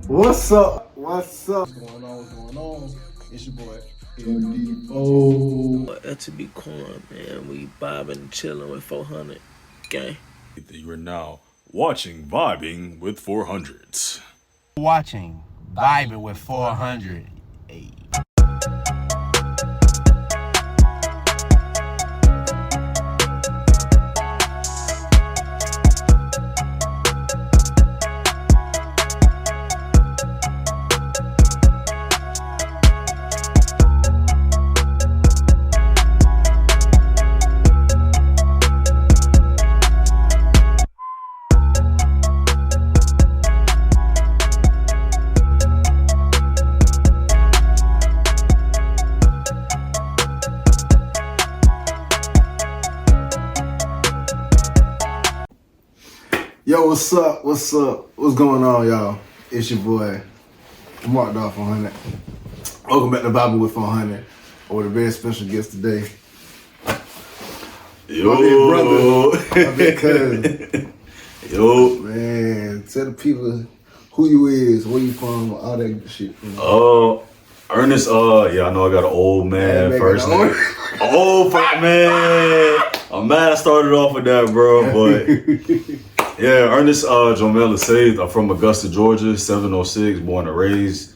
What's up? What's up? What's going on? What's going on? It's your boy MD4. That to be corn, man. We bobbing, chilling with 400 gang. You are now watching Vibing with 400s. Watching Vibin with 400. Hey. Yo, what's up? What's up? What's going on, y'all? It's your boy, Marked Off 400. Welcome back to Bible with 400. With a very special guest today. Yo. My big brother, my big cousin. Yo. Man, tell the people who you is, where you from, all that shit. Ernest, yeah, I know I got an old man first name. Old man. I'm mad I started off with that, bro, but yeah, Ernest Jomel Leysath. I'm from Augusta, Georgia, 706, born and raised.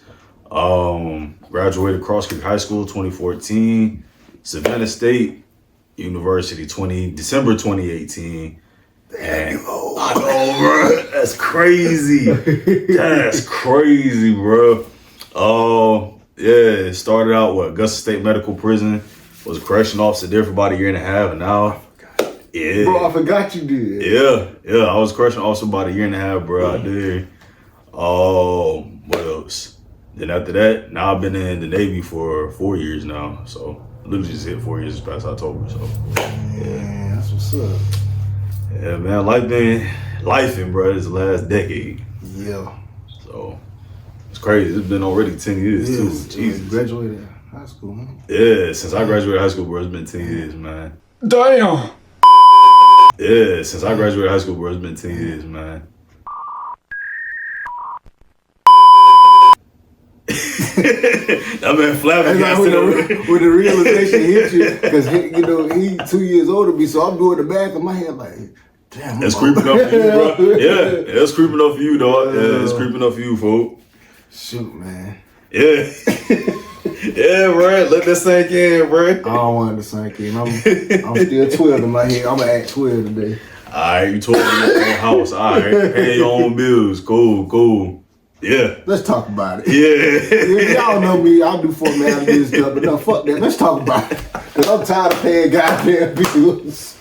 Graduated Cross Creek High School 2014, Savannah State University December 2018. And I know, bro. That's crazy. That's crazy, bro. Yeah, started out with Augusta State Medical Prison. Was a correction officer there for about a year and a half, and now, yeah. Bro, I forgot you did. Yeah, I was a correction officer about a year and a half, bro, out there. What else? Then after that, now I've been in the Navy for 4 years now, so literally just hit 4 years this past October, so. Yeah, that's what's up. Yeah, man, life been lifing, bro, this last decade. Yeah. So, it's crazy. It's been already 10 years, too. Jesus. Graduated high school, man. Yeah, since I graduated high school, bro, it's been 10 years, man. Damn! Yeah, since I graduated high school, bro, it's been 10 years, man. That man flabbergasted. When the realization hit you, because he 2 years older than me, so I'm doing the math in my head like, damn. That's creeping up for you, bro. Yeah, it's creeping up for you, dog. Yeah, it's creeping up for you, folks. Shoot, man. Yeah. Yeah, bro. Let that sink in, bro. I don't want it to sink in. I'm still 12 in my head. I'm gonna act 12 today. Alright, you told me your own house. Alright, pay your own bills. Cool. Yeah. Let's talk about it. Yeah. Y'all know me. I'll do $4 million stuff, but no, fuck that. Let's talk about it. Because I'm tired of paying goddamn bills.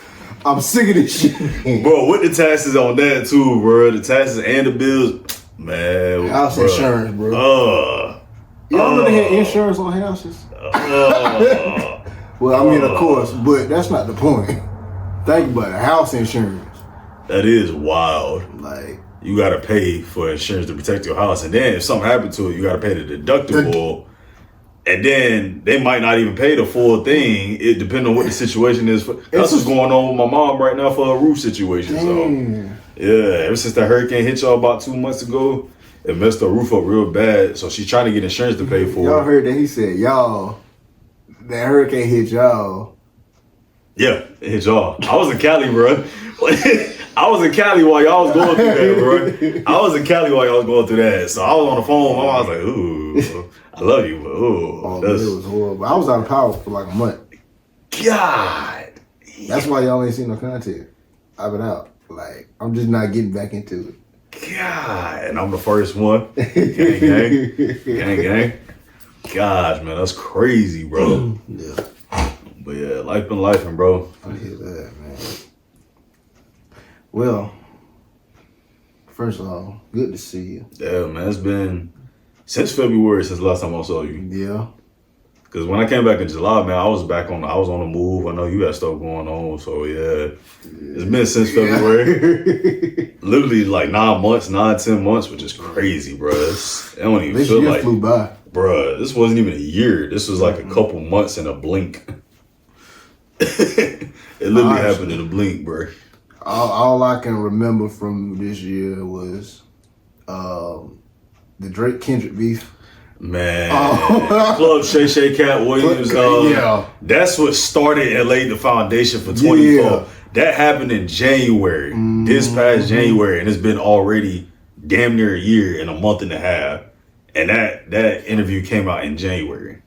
I'm sick of this shit. Bro, with the taxes on that too, bro. The taxes and the bills, man. House bro. insurance, bro. Y'all know they had insurance on houses? Well, I mean, of course, but that's not the point. Think about it. House insurance. That is wild. Like, you gotta pay for insurance to protect your house, and then if something happened to it, you gotta pay the deductible. And then they might not even pay the full thing. It depends on what the situation is. That's what's going on with my mom right now for a roof situation. damn. So yeah, ever since the hurricane hit y'all about 2 months ago, it messed her roof up real bad. So she's trying to get insurance to pay for Y'all it. heard that he said, y'all, that hurricane hit y'all. Yeah, it hit y'all. I was in Cali, bro. I was in Cali while y'all was going through that, bro. I was in Cali while y'all was going through that. So I was on the phone. I was like, ooh, I love you, but ooh. Oh, man, it was horrible. I was out of power for like a month. God. That's why y'all ain't seen no content. I've been out. Like, I'm just not getting back into it. God. And I'm the first one. Gang. Gosh, man, that's crazy, bro. Yeah. But yeah, life been lifing, bro. I hear that, man. Well, first of all, good to see you. Yeah, man, it's been since February since the last time I saw you. Yeah. Cause when I came back in July, man, I was on the move. I know you had stuff going on, so yeah. It's been since February. Literally like 10 months, which is crazy, bro. It don't even feel like flew by. Bruh, this wasn't even a year. This was like a couple months in a blink. It literally happened in a blink, bro. All I can remember from this year was the Drake Kendrick beef. Man, Club Shay Cat Williams. Yeah. That's what started and laid the foundation for 24. Yeah. That happened in January, this past January, and it's been already damn near a year and a month and a half. And that interview came out in January.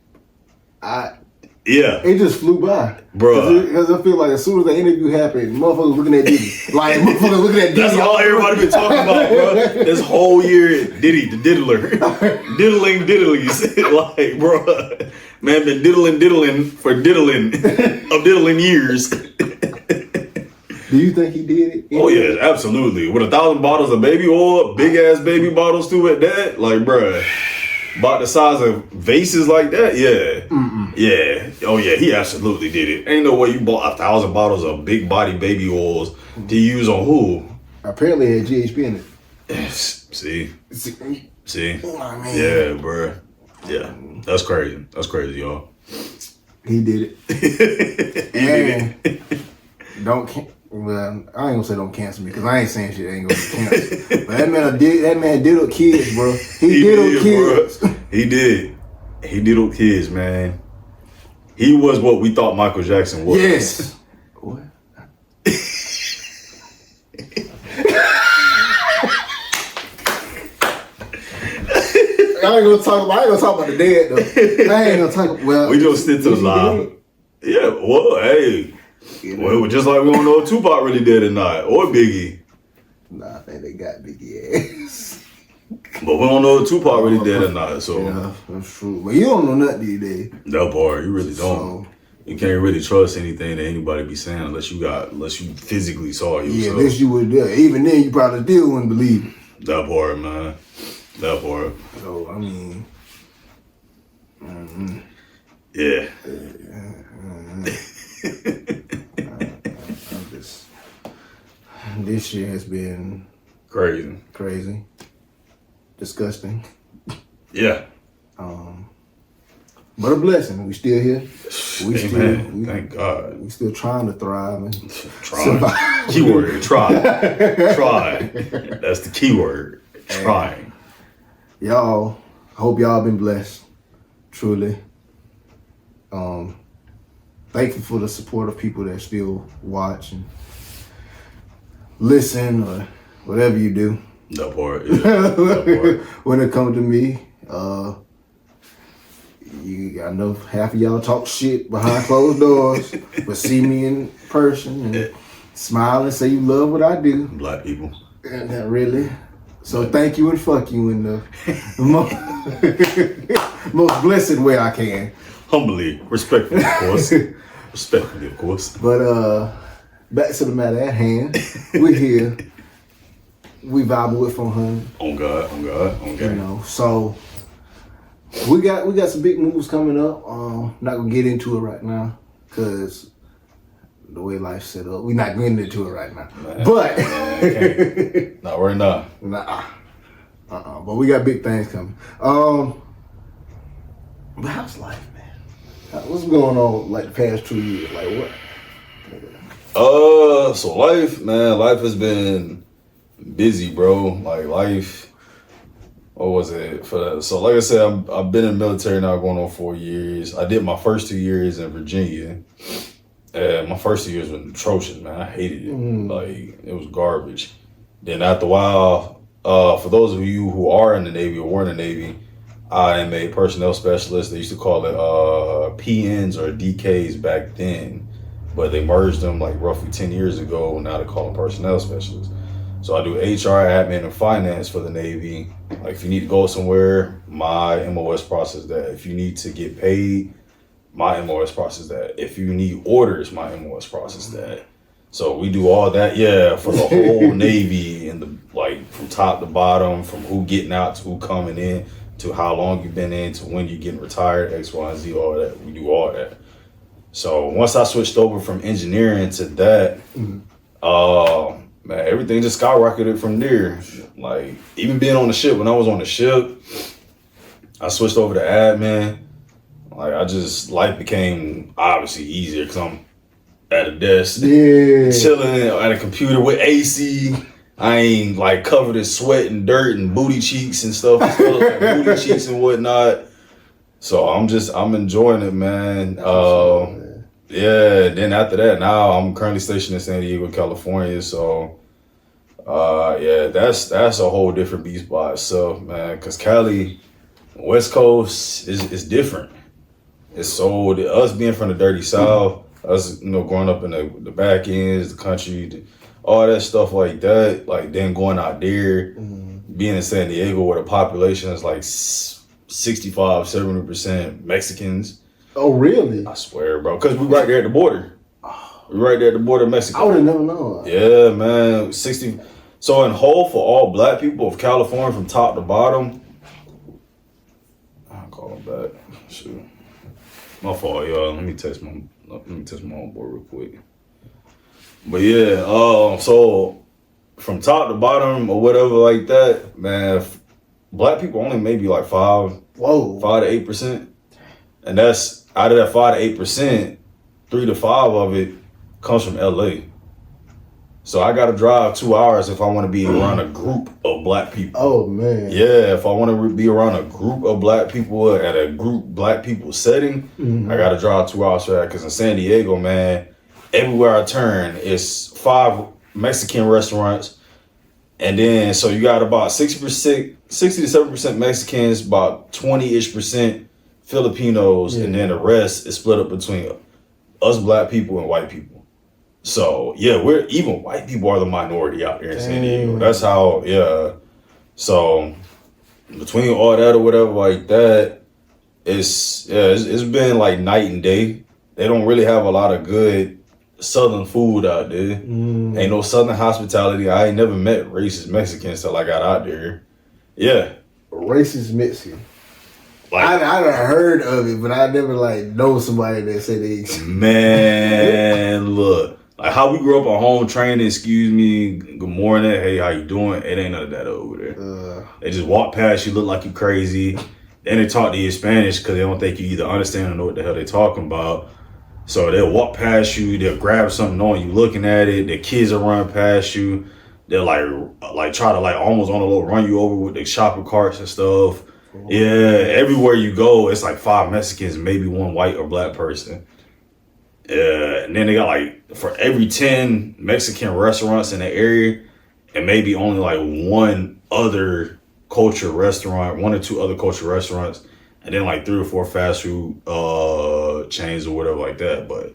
It just flew by, bro. Because I feel like as soon as the interview happened, motherfuckers looking at Diddy, like motherfuckers looking at Diddy. That's all everybody been talking about, bro. This whole year, Diddy, the diddler, diddling diddlies, like, bro, man, been diddling for diddling years. Do you think he did it? Oh yeah, absolutely. With 1,000 bottles of baby oil, big ass baby bottles too at that, like, bruh. About the size of vases like that, yeah. Yeah. Oh yeah, he absolutely did it. Ain't no way you bought 1,000 bottles of big body baby oils to use on who? Apparently it had GHB in it. See? Oh, man. Yeah, bruh. Yeah. That's crazy. That's crazy, y'all. He did it. And well, I ain't gonna say don't cancel me because I ain't saying shit ain't gonna be canceled. But that man diddled kids, bro. He diddled kids. Bro. He did. He diddled kids, man. He was what we thought Michael Jackson was. Yes. What? I ain't gonna talk about the dead though. I ain't gonna talk. Well, we just stick to the live. Yeah. Well, hey. Well, just like we don't know if Tupac really dead or not, or Biggie. Nah, I think they got Biggie ass. But we don't know if Tupac really dead or not, so. Yeah, that's true. But you don't know nothing these days. That part, you really don't. You can't really trust anything that anybody be saying unless you physically saw it yourself. Yeah, unless you were there. Even then, you probably still wouldn't believe it. That part, man. That part. So, I mean. Yeah. This year has been crazy, disgusting. Yeah. But a blessing. We still here. Thank God. We still trying to thrive and trying. Keyword. Try. Try. That's the keyword. Trying. Y'all, hope y'all been blessed. Truly. Thankful for the support of people that still watch and listen or whatever you do. That part, yeah. That part. When it comes to me, I know half of y'all talk shit behind closed doors, but see me in person and smile and say you love what I do. Black people. And not really. So thank you and fuck you in the most blessed way I can. Humbly, respectfully, of course. Respectfully, of course. But back to the matter at hand. We're here. We vibing with 400. On God. You know, so we got some big moves coming up. Not gonna get into it right now because the way life's set up, we're not getting into it right now. Man, but not right now. But we got big things coming. But how's life, man? What's going on like the past 2 years? Like what? So life has been busy, bro. Like life. What was it? So like I said, I've been in the military now going on 4 years. I did my first 2 years in Virginia. My first 2 years was atrocious, man. I hated it. Like it was garbage. Then after a while, for those of you who are in the Navy or were in the Navy, I am a personnel specialist. They used to call it PNs or DKs back then, but they merged them like roughly 10 years ago. Now they call them personnel specialists. So I do HR, admin, and finance for the Navy. Like if you need to go somewhere, my MOS process that. If you need to get paid, my MOS process that. If you need orders, my MOS process that. So we do all that, yeah, for the whole Navy and the like from top to bottom, from who getting out to who coming in, to how long you've been in, to when you're getting retired, X, Y, and Z, all that. We do all that. So once I switched over from engineering to that, man, everything just skyrocketed from there. Like even being on the ship, when I was on the ship, I switched over to admin. Like life became obviously easier because I'm at a desk, chilling at a computer with AC, I ain't like covered in sweat and dirt and booty cheeks and stuff. Like booty cheeks and whatnot. So I'm enjoying it, man. Yeah. Then after that, now I'm currently stationed in San Diego, California. So, yeah, that's a whole different beast by itself, man. Cause Cali, West Coast is different. It's so us being from the dirty South, us growing up in the back ends, the country, all that stuff like that. Like then going out there, being in San Diego where the population is like 65-70% Mexicans. Oh, really? I swear, bro. Because we right there at the border. We right there at the border of Mexico. I would have never known. Yeah, man. 60. So in whole, for all black people of California from top to bottom, I'll call them back. Shoot. My fault, y'all. Let me text my homeboy real quick. But yeah, so from top to bottom or whatever like that, man, black people only maybe like 5 to 8%. And that's out of that 5 to 8%, 3 to 5 of it comes from LA. So I gotta drive 2 hours if I want to be around a group of black people. Oh man. Yeah, if I want to be around a group of black people at a group black people setting, I gotta drive 2 hours for that. Cause in San Diego, man, everywhere I turn, it's 5 Mexican restaurants. And then, so you got about 60 to 70% Mexicans, about 20-ish% Filipinos, and then the rest is split up between us black people and white people. So yeah, even white people are the minority out there in San Diego. That's how, yeah. So between all that or whatever like that, it's been like night and day. They don't really have a lot of good Southern food out there. Ain't no Southern hospitality. I ain't never met racist Mexicans till I got out there. Yeah. Racist Mexican. Like, I done heard of it, but I never like know somebody that say they. Man, look. Like how we grew up on home training, excuse me, good morning, hey, how you doing? It ain't none of that over there. They just walk past you, look like you crazy. Then they talk to you in Spanish because they don't think you either understand or know what the hell they talking about. So they'll walk past you, they'll grab something knowing you looking at it, their kids will run past you. They'll like try to like almost on a little run you over with the shopping carts and stuff. Yeah, everywhere you go, it's like 5 Mexicans, maybe 1 white or black person. Yeah, and then they got like for every 10 Mexican restaurants in the area, and maybe only like 1 other culture restaurant, 1 or 2 other culture restaurants, and then like 3 or 4 fast food chains or whatever like that. But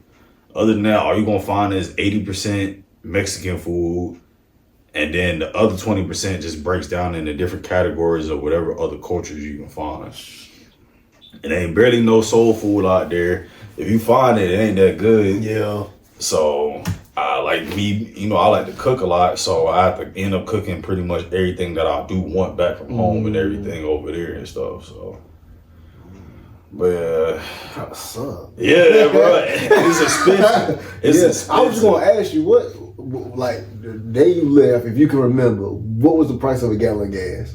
other than that, all you're gonna find is 80% Mexican food, and then the other 20% just breaks down into different categories of whatever other cultures you can find. And ain't barely no soul food out there. If you find it, it ain't that good. Yeah. So, like me, I like to cook a lot, so I have to end up cooking pretty much everything that I do want back from home and everything over there and stuff. So, but Kind of suck. yeah, bro, it's expensive. It's expensive. I was just gonna ask you what, like the day you left, if you can remember, what was the price of a gallon of gas?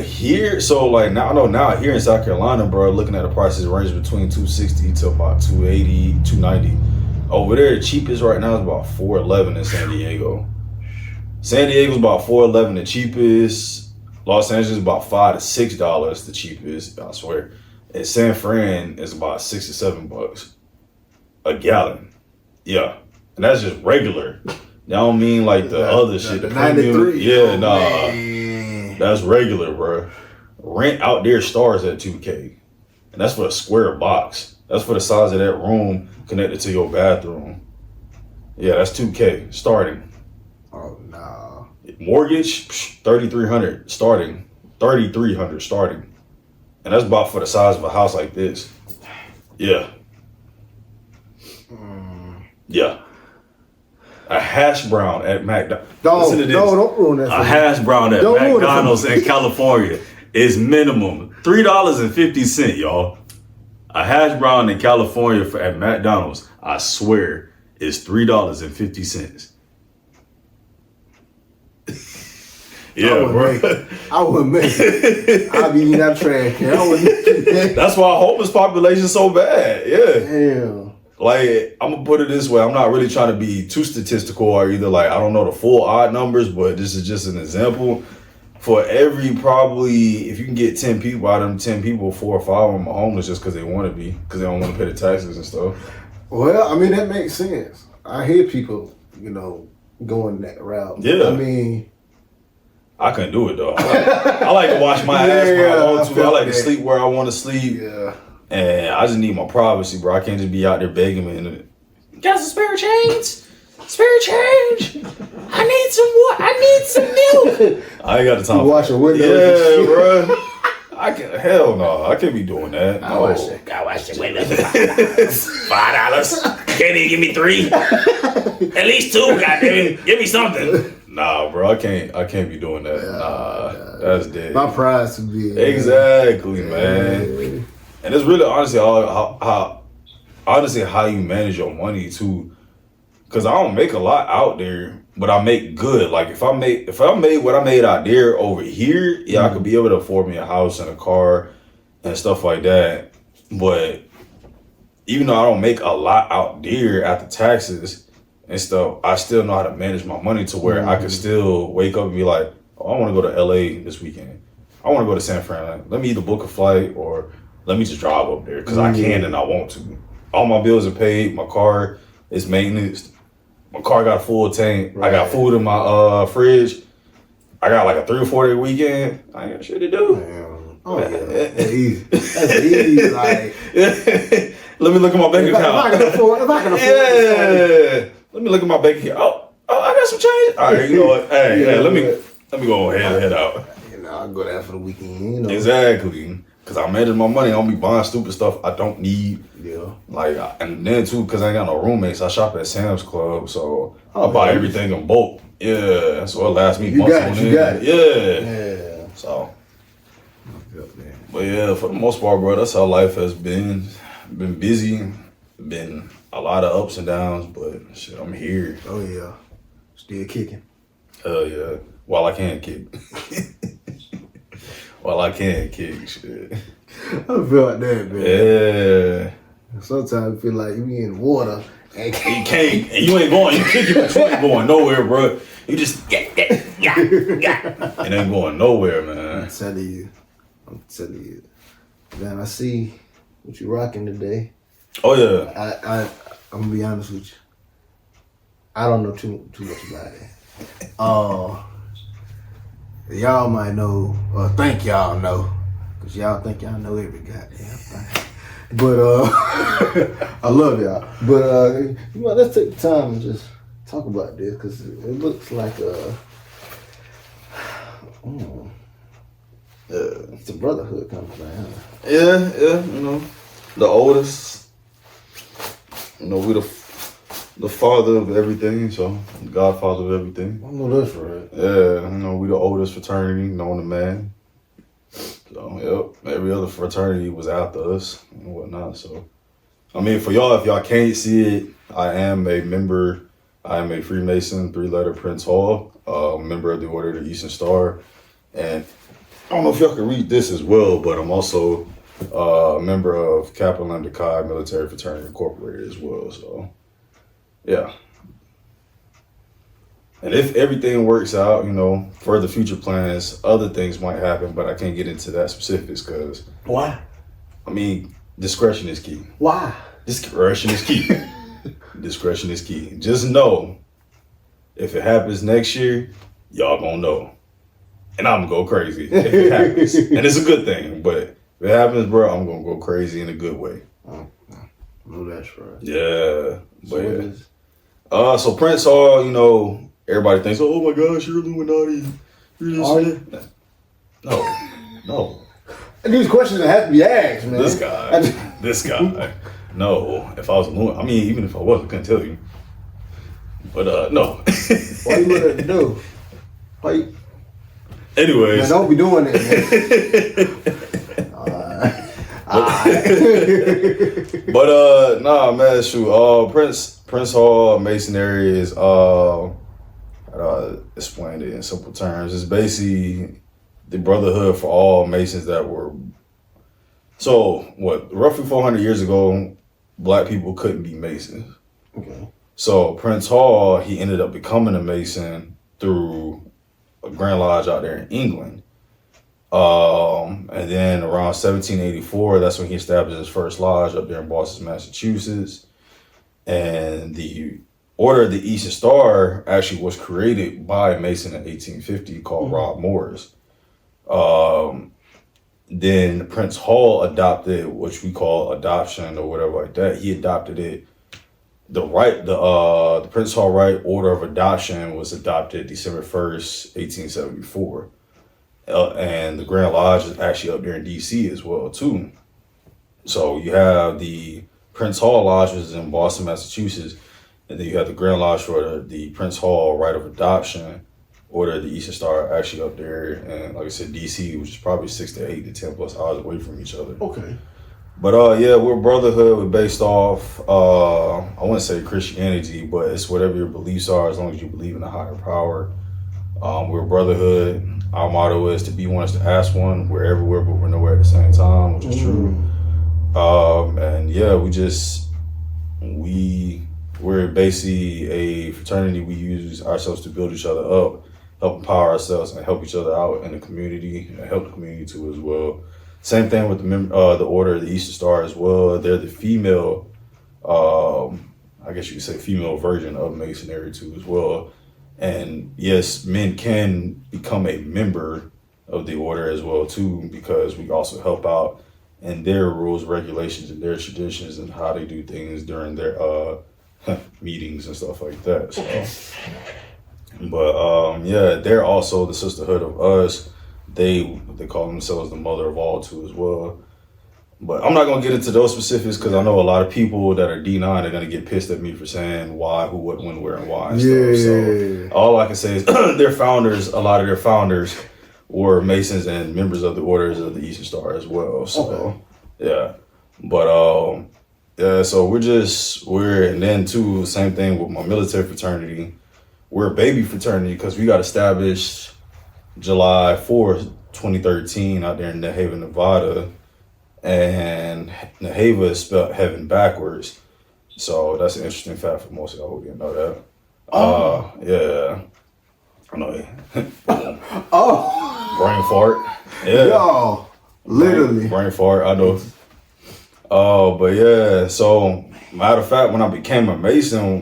Here, so like now here in South Carolina, bro, looking at the prices range between $2.60 to about $2.80, $2.90. Over there, the cheapest right now is about $4.11 in San Diego. San Diego's about $4.11 the cheapest. Los Angeles is about $5 to $6 the cheapest, I swear. And San Fran is about $6 to $7 a gallon. Yeah, and that's just regular. Y'all don't mean like the other shit, the premium. 93. Yeah, nah. Man. That's regular, bro. Rent out there starts at $2K. And that's for a square box. That's for the size of that room connected to your bathroom. Yeah, that's $2K starting. Oh, nah. Mortgage, $3,300 starting. $3,300 starting. And that's about for the size of a house like this. Yeah. Yeah. A hash brown at McDonald's. Listen to this. No, don't ruin that. A hash brown at McDonald's in California is minimum $3.50, y'all. A hash brown in California at McDonald's, I swear, is $3.50. Yeah, bro. I wouldn't make it. I'd be eating that trash can. I wouldn't make it. That's why homeless population so bad. Yeah. Damn. like, I'm gonna put it this way. I'm not really trying to be too statistical or either like, I don't know the full odd numbers, but this is just an example. For every probably, if you can get 10 people out of them 10 people, 4 or 5 of them are homeless just because they want to be, because they don't want to pay the taxes and stuff. Well, I mean, that makes sense. I hear people, you know, going that route. Yeah. I mean, I couldn't do it though. I like to wash my ass when I want to. I like to sleep where I want to sleep. yeah. And I just need my privacy, bro. I can't just be out there begging me. Got some spare change? Spare change? I need some milk. I ain't got the time. You wash your windows. Yeah, bro. Hell no. I can't be doing that. No. I wash the windows. $5. Can't even give me 3. At least 2, goddamn. Give me something. Nah, bro. I can't be doing that. Nah, that's dead. My prize would be Exactly, man. And it's really honestly how you manage your money too. Cause I don't make a lot out there, but I make good. Like if I made what I made out there over here, yeah, I could be able to afford me a house and a car and stuff like that. But even though I don't make a lot out there after taxes and stuff, I still know how to manage my money to where I could still wake up and be like, oh, I want to go to LA this weekend. I want to go to San Fran. Let me either book a flight or let me just drive up there because I can and I want to. All my bills are paid. My car is maintenance. My car got a full tank. Right. I got food in my fridge. I got like a 3 or 4 day weekend. I ain't got shit to do. Damn. Oh yeah, that's easy. That's easy. Like, let me look at my bank account. If I can afford Let me look at my bank account. Oh, I got some change. All right, you know what? Hey, let me go ahead and head out. You know, I'll go there for the weekend. You know, exactly. Cause I manage my money. I don't be buying stupid stuff I don't need. Yeah. Like, and then too, cause I ain't got no roommates. I shop at Sam's Club, so I buy everything in bulk. Yeah, so it lasts me months on end. Got it. Yeah. So. But yeah, for the most part, bro, that's how life has been. Been busy, been a lot of ups and downs, but shit, I'm here. Oh yeah, still kicking. Hell yeah, while I can kick. While I can kick, shit. I feel like that, man. Yeah. Sometimes I feel like you be in water and you can't, and you ain't going. You kicking, but you ain't going nowhere, bro. You just it ain't going nowhere, man. I'm telling you. Man, I see what you rocking today. Oh yeah. I'm gonna be honest with you. I don't know too much about it. Y'all might know, or think y'all know, cause y'all think y'all know every goddamn thing. But I love y'all. But you know, let's take the time and just talk about this, cause it looks like it's a brotherhood kind of thing. Huh? Yeah, you know, the oldest. You know, we the father of everything, so the godfather of everything. I know that's right. Yeah, you know, we the oldest fraternity known to man. So, yep, every other fraternity was after us and whatnot. So, I mean, for y'all, if y'all can't see it, I am a member. I am a Freemason, 3-letter Prince Hall, member of the Order of the Eastern Star. And I don't know if y'all can read this as well, but I'm also a member of Kappa Lambda Chi Military Fraternity Incorporated as well. So, yeah. And if everything works out, you know, further future plans, other things might happen, but I can't get into that specifics because... Why? I mean, discretion is key. Why? Discretion is key. Discretion is key. Just know, if it happens next year, y'all gonna know. And I'm gonna go crazy if it happens. And it's a good thing, but if it happens, bro, I'm gonna go crazy in a good way. No, that's right. Yeah. So Prince Hall, you know, everybody thinks, oh my gosh, you're Illuminati. You're this. No. And these questions have to be asked, man. This guy. No. If I was Illuminati, I mean, even if I was, I couldn't tell you. But no. Why you let it do? Why you? Anyways. Man, don't be doing it, man. But nah, man, shoot. Prince Hall Masonry is how do I explain it in simple terms? It's basically the brotherhood for all Masons that were. So what? Roughly 400 years ago, black people couldn't be Masons. Okay. So Prince Hall, he ended up becoming a Mason through a Grand Lodge out there in England. And then around 1784, that's when he established his first lodge up there in Boston, Massachusetts. And the Order of the Eastern Star actually was created by a Mason in 1850 called Rob Morris. Then Prince Hall adopted, which we call adoption or whatever like that. He adopted it. The Prince Hall Right Order of Adoption was adopted December 1st, 1874. And the Grand Lodge is actually up there in DC as well too. So you have the Prince Hall Lodge, which is in Boston, Massachusetts, and then you have the Grand Lodge for the Prince Hall Right of Adoption Order of the Eastern Star actually up there, and like I said, DC, which is probably 6 to 8 to 10 plus hours away from each other. Okay. But yeah, we're brotherhood. We're based off I wouldn't say Christianity, but it's whatever your beliefs are, as long as you believe in a higher power. We're brotherhood. Our motto is to be one is to ask one. We're everywhere, but we're nowhere at the same time, which is true. And yeah, we're basically a fraternity. We use ourselves to build each other up, help empower ourselves, and help each other out in the community, and help the community too as well. Same thing with the Order of the Eastern Star as well. They're the female, I guess you could say female version of Masonry too as well. And yes, men can become a member of the order as well too, because we also help out in their rules, regulations, and their traditions and how they do things during their meetings and stuff like that. So, but yeah, they're also the sisterhood of us. They call themselves the mother of all too as well. But I'm not gonna get into those specifics because I know a lot of people that are D9 are gonna get pissed at me for saying why, who, what, when, where, and why and stuff. So all I can say is their founders, a lot of their founders were Masons and members of the Orders of the Eastern Star as well. So yeah. But yeah, so and then too, same thing with my military fraternity. We're a baby fraternity because we got established July 4th, 2013 out there in New Haven, Nevada. And Naheva is spelled heaven backwards. So that's an interesting fact for most of y'all who didn't know that. Yeah. I know. Brain fart. Yeah. Yo, literally. Brain fart, I know. But yeah, so matter of fact, when I became a Mason,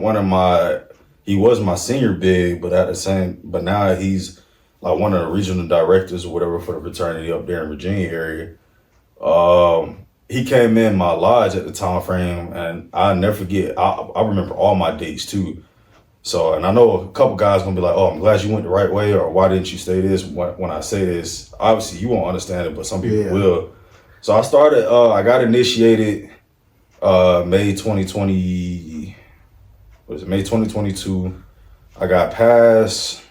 he was my senior big, but now he's like one of the regional directors or whatever for the fraternity up there in Virginia area. He came in my lodge at the time frame, and I never forget. I remember all my dates too. So, and I know a couple guys gonna be like, "Oh, I'm glad you went the right way," or "Why didn't you say this?" When I say this, obviously you won't understand it, but some people will. So I got initiated May 2020. What is it? May 2022. I got past,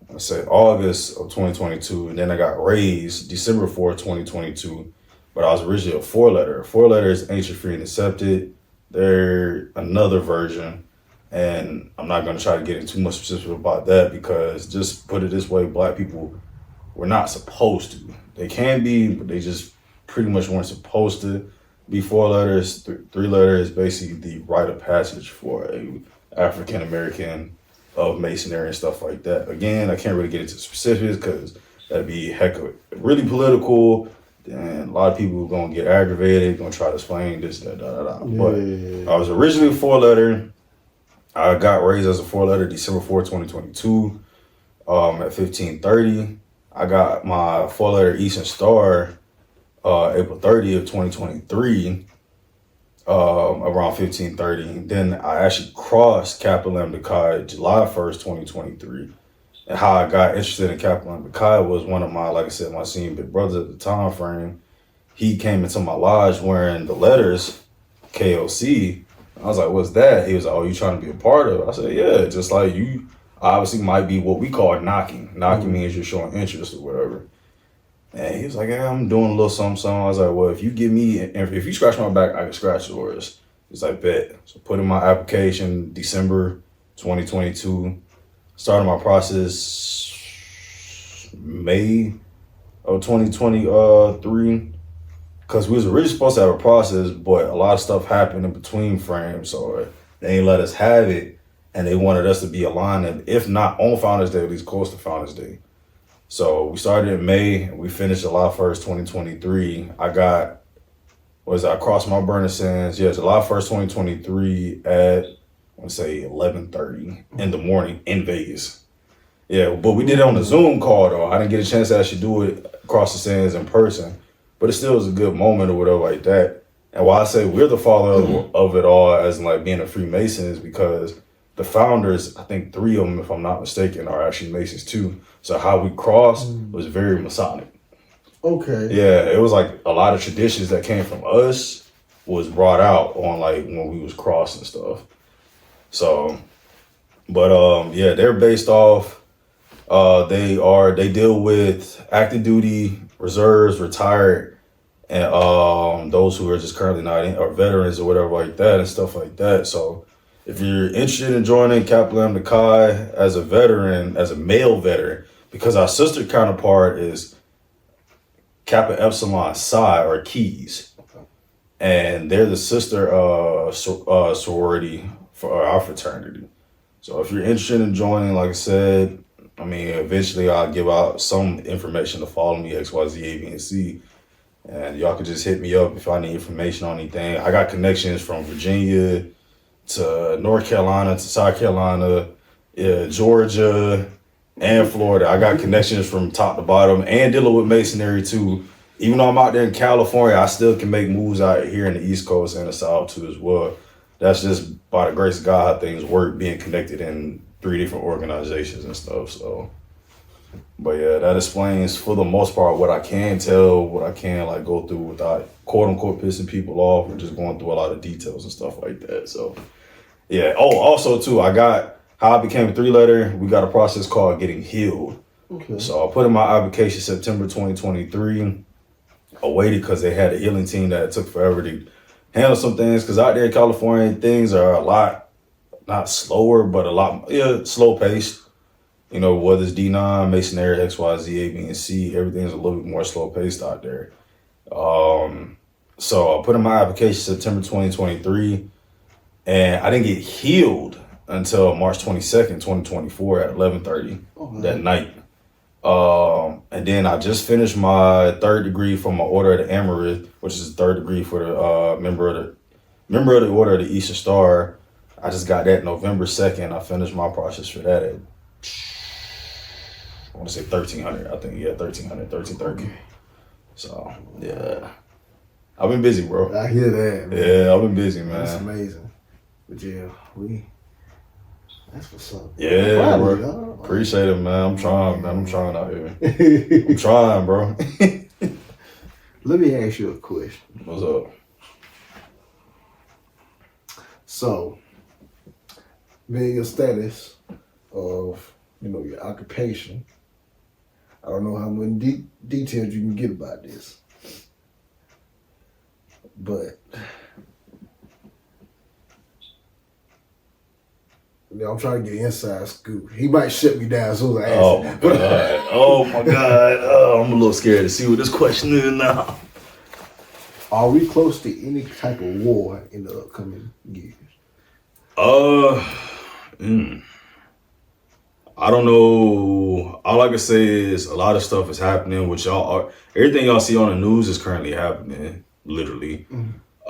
let's say August of 2022, and then I got raised December 4th, 2022. But I was originally a 4-letter. A 4-letter is ancient, free, and accepted. They're another version, and I'm not going to try to get into too much specific about that because just put it this way, black people were not supposed to. They can be, but they just pretty much weren't supposed to be 4 letters. 3 letters is basically the rite of passage for a African American of Masonry and stuff like that. Again, I can't really get into specifics because that'd be really political, and a lot of people are gonna get aggravated, gonna try to explain this, that, But I was originally a 4-letter. I got raised as a 4-letter December 4th, 2022, at 1530. I got my 4-letter Eastern Star April 30th, 2023. Around 1530. Then I actually crossed Kappa Lambda Chi July 1st, 2023. And how I got interested in Kappa Lambda Chi was one of my, like I said, my senior big brother at the time frame. He came into my lodge wearing the letters KOC. I was like, "What's that?" He was like, "Oh, you trying to be a part of it?" I said, "Yeah, just like you obviously might be what we call knocking. Knocking means you're showing interest or whatever." And he was like, "Yeah, I'm doing a little something." I was like, "Well, if you scratch my back, I can scratch yours." He's like, "Bet." So put in my application December 2022. Started my process May of 2023. because we was originally supposed to have a process, but a lot of stuff happened in between frames, so they ain't let us have it, and they wanted us to be aligned, and if not on Founders Day, at least close to Founders Day. So we started in May, and we finished July 1st, 2023. I crossed my burning sands, July 1st, 2023 at, I want to say 11:30 in the morning in Vegas. Yeah, but we did it on the Zoom call though. I didn't get a chance to actually do it across the sands in person, but it still was a good moment or whatever like that. And why I say we're the father of it all, as in like being a Freemason, is because the founders, I think 3 of them, if I'm not mistaken, are actually Masons too. So how we crossed was very Masonic. Okay. Yeah, it was like a lot of traditions that came from us was brought out on like when we was crossing stuff. So, but yeah, they're based off. They deal with active duty, reserves, retired, and those who are just currently not in, or veterans or whatever like that and stuff like that. So if you're interested in joining Kappa Lambda Chi as a veteran, as a male veteran, because our sister counterpart is Kappa Epsilon Psi or Keys, and they're the sister sorority for our fraternity. So if you're interested in joining, like I said, I mean, eventually I'll give out some information to follow me, XYZ, A, B, and C. And y'all can just hit me up if I need information on anything. I got connections from Virginia to North Carolina to South Carolina, Georgia, and Florida. I got connections from top to bottom and dealing with masonry too. Even though I'm out there in California, I still can make moves out here in the East Coast and the South too as well. That's just by the grace of God how things work, being connected in 3 different organizations and stuff. So, but yeah, that explains for the most part what I can tell, what I can like go through without quote unquote pissing people off or just going through a lot of details and stuff like that. So yeah. Oh, also too, I got how I became a 3-letter. We got a process called getting healed. Okay. So I put in my application September 2023. I waited because they had a healing team that took forever to handle some things. Because out there in California, things are a lot, not slower, but a lot, slow paced. You know, whether it's D9, Masonry, XYZ, A, B, and C, everything's a little bit more slow paced out there. So I put in my application September 2023, and I didn't get healed until March 22nd, 2024 at 11:30 that night. And then I just finished my 3rd degree from my Order of the Amaranth, which is the 3rd degree for the member of the Order of the Eastern Star. I just got that November 2nd. I finished my process for that at, I want to say 1300. I think, 1330. Okay. So, yeah. I've been busy, bro. I hear that, man. Yeah, I've been busy, man. That's amazing. But yeah, that's what's up. Yeah, bro. Appreciate it, man. I'm trying, man. I'm trying out here. I'm trying, bro. Let me ask you a question. What's up? So, being your status of, your occupation, I don't know how many details you can get about this, but I'm trying to get inside scoop. He might shut me down as soon as I ask him. God. Oh my God. Oh, I'm a little scared to see what this question is now. Are we close to any type of war in the upcoming years? I don't know. All I can say is a lot of stuff is happening, which everything y'all see on the news is currently happening, literally.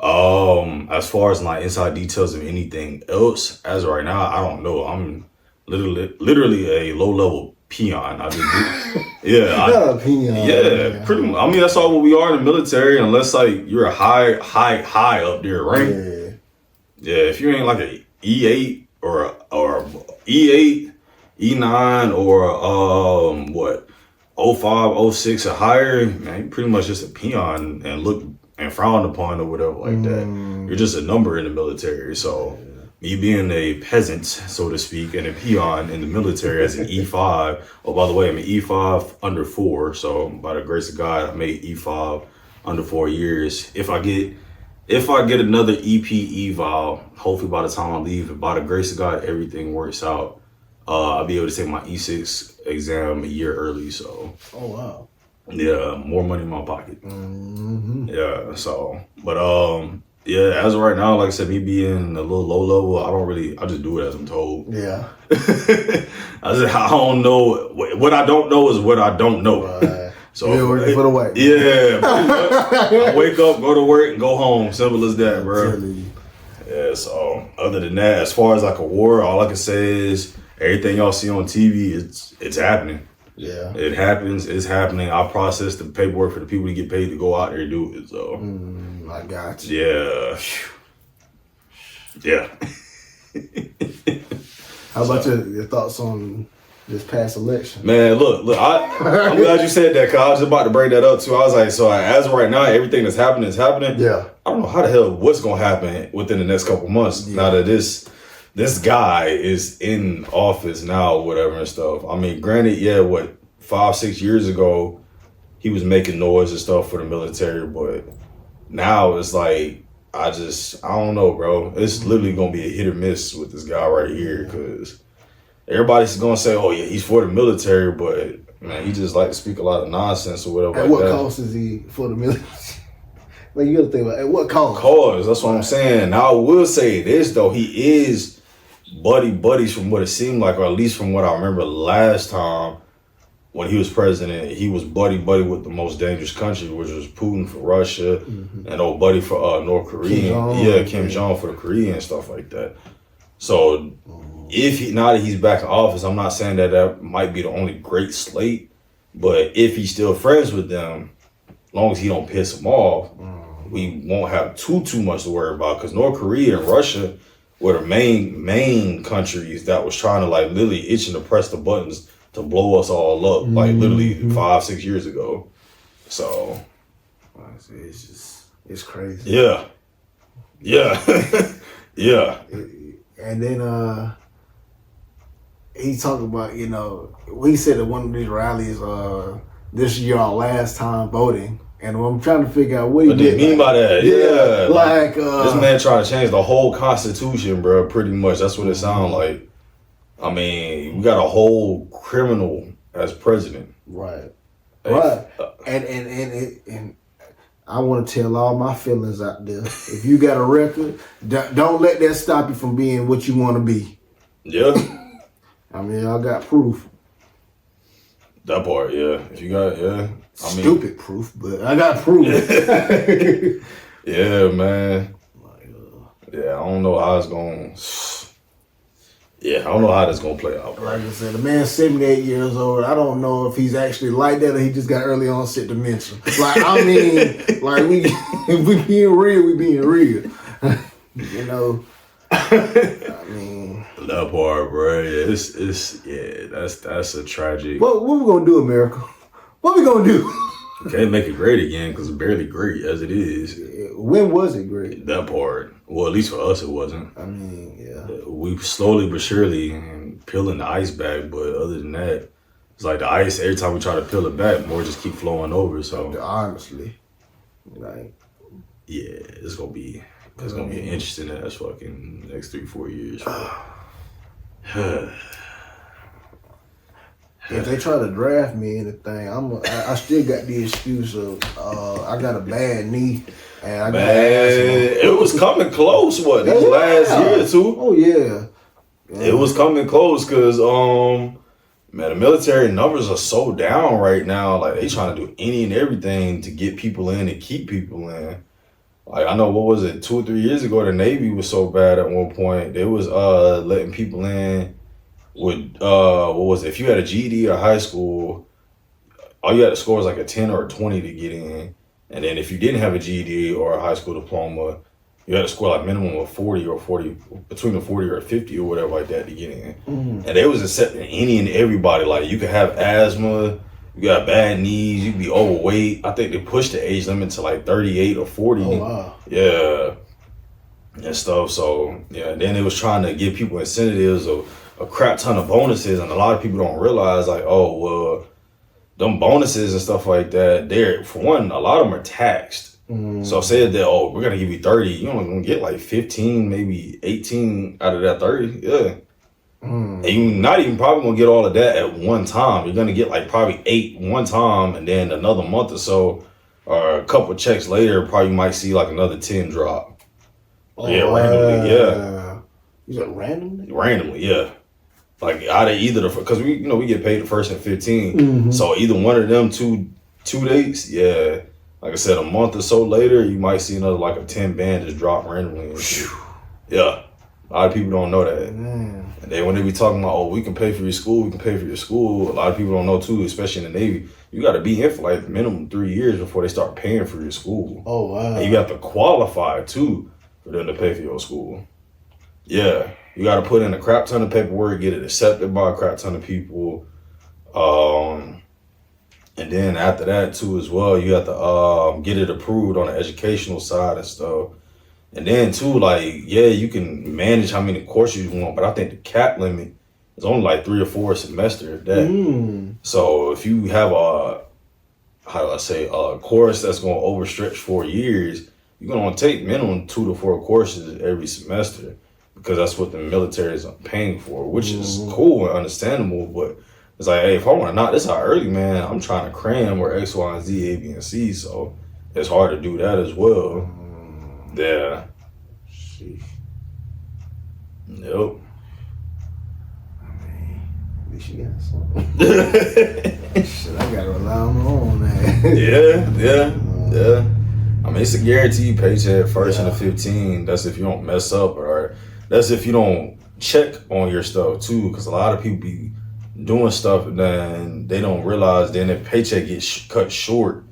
As far as like inside details of anything else, as of right now, I don't know. I'm literally a low-level peon. I just not a peon. Yeah, pretty much. I mean, that's all what we are in the military, unless like you're a high up there, right? Yeah, if you ain't like a E8 or E8, E9 or what 05, 06 or higher, man, you're pretty much just a peon and look and frowned upon or whatever like that. You're just a number in the military. So me being a peasant, so to speak, and a peon in the military as an E5. Oh, by the way, I'm an E5 under 4. So by the grace of God, I made E5 under 4 years. If I get another EP eval, hopefully by the time I leave, and by the grace of God, everything works out, I'll be able to take my E6 exam a year early. So, oh wow, Yeah, more money in my pocket. Mm-hmm. Yeah, so, but yeah, as of right now, like I said, me being a little low level, I just do it as I'm told. Yeah. I don't know. What I don't know is what I don't know. Right. So you're working for the white man. Yeah. I wake up, go to work, and go home. Simple as that, bro. Yeah, so other than that, as far as like a war, all I can say is everything y'all see on TV, it's happening. Yeah. It happens, it's happening. I process the paperwork for the people to get paid to go out there and do it. So I got you. yeah. Yeah. How about your thoughts on this past election? Man, look, I'm glad you said that, cause I was just about to bring that up too. I was like, so as of right now, everything that's happening is happening. Yeah. I don't know how the hell what's gonna happen within the next couple months now that this guy is in office now or whatever and stuff. I mean, granted, 5-6 years ago, he was making noise and stuff for the military, but now it's like, I don't know, bro. It's literally gonna be a hit or miss with this guy right here, because everybody's gonna say, oh yeah, he's for the military, but man, he just like to speak a lot of nonsense or whatever. At what cost is he for the military? Like, you gotta think about, at what cost? That's what I'm saying. Now I will say this though, he is buddies from what it seemed like, or at least from what I remember last time when he was president, he was buddy with the most dangerous country, which was Putin for Russia, and old buddy for North Korea. Kim Jong for the Korea and stuff like that. So now that he's back in office, I'm not saying that might be the only great slate, but if he's still friends with them, as long as he don't piss them off, we won't have too much to worry about, because North Korea and Russia were the main countries that was trying to like literally itching to press the buttons to blow us all up, like literally 5-6 years ago. So it's crazy. Yeah. Yeah. And then he talked about, we said at one of these rallies this year, our last time voting. And I'm trying to figure out what he did mean by that. Yeah. Like this man trying to change the whole constitution, bro, pretty much. That's what it sounds like. I mean, we got a whole criminal as president. Right. Right. And I want to tell all my feelings out there. If you got a record, don't let that stop you from being what you want to be. Yeah. I mean, I got proof. That part, yeah. If you got, stupid proof, but I got proof. Yeah, man. Yeah, I don't know how it's going. Yeah, I don't know how that's going to play out. Like I said, the man's 78 years old. I don't know if he's actually like that or he just got early onset dementia. Like, I mean, like, if we being real, we being real. I mean, that part, bro. That's a tragic. What we gonna do, America? What we gonna do? Can't make it great again because it's barely great as it is. When was it great? That part. Well, at least for us, it wasn't. I mean, yeah. We slowly but surely peeling the ice back, but other than that, it's like the ice. Every time we try to peel it back, more just keep flowing over. So honestly, like, yeah, it's gonna be interesting as fucking next 3-4 years. If they try to draft me in the thing, I still got the excuse of I got a bad knee and I got asthma. It was coming close. What this last year or two? Oh yeah. It was coming close because man, the military numbers are so down right now. Like they trying to do any and everything to get people in and keep people in. Like I know, what was it, 2 or 3 years ago, the Navy was so bad at one point. They was letting people in with what was it? If you had a GED or high school, all you had to score was like a 10 or a 20 to get in. And then if you didn't have a GED or a high school diploma, you had to score like minimum of 40 or 40, between the 40 or 50 or whatever like that to get in. And they was accepting any and everybody. Like you could have asthma, you got bad knees, you could be overweight. I think they pushed the age limit to like 38 or 40. Oh, wow. Yeah. And stuff. So yeah, then it was trying to give people incentives of a crap ton of bonuses, and a lot of people don't realize, like, oh well, them bonuses and stuff like that, they're, for one, a lot of them are taxed. So say that, oh, we're gonna give you 30, you're only gonna get like 15, maybe 18 out of that 30. Yeah. And you're not even probably gonna get all of that at one time. You're gonna get like probably 8 one time, and then another month or so, or a couple checks later, probably you might see like another 10 drop. Randomly, yeah. You said randomly? Randomly, yeah. Like out of either because we get paid the first and 15, so either one of them two dates, yeah. Like I said, a month or so later, you might see another like a 10 band just drop randomly. Yeah, a lot of people don't know that. And then when they be talking about, oh, we can pay for your school, a lot of people don't know too, especially in the Navy. You got to be in for like minimum 3 years before they start paying for your school. Oh wow! And you have to qualify too for them to pay for your school. Yeah, you got to put in a crap ton of paperwork, get it accepted by a crap ton of people. And then after that too as well, you have to get it approved on the educational side and stuff. And then too, like, yeah, you can manage how many courses you want, but I think the cap limit is only like 3 or 4 a semester if that. So if you have a course that's going to overstretch 4 years, you're going to take minimum 2 to 4 courses every semester because that's what the military is paying for, which is cool and understandable, but it's like, hey, if I want to knock this out early, man, I'm trying to cram where X, Y, and Z, A, B, and C. So it's hard to do that as well. Yeah. Yep. I mean, at least you got something. Shit, I gotta rely on my own, man. Yeah. I mean, it's a guaranteed paycheck first and the 15. That's if you don't mess up, or that's if you don't check on your stuff too, because a lot of people be doing stuff and then they don't realize then their paycheck gets cut short.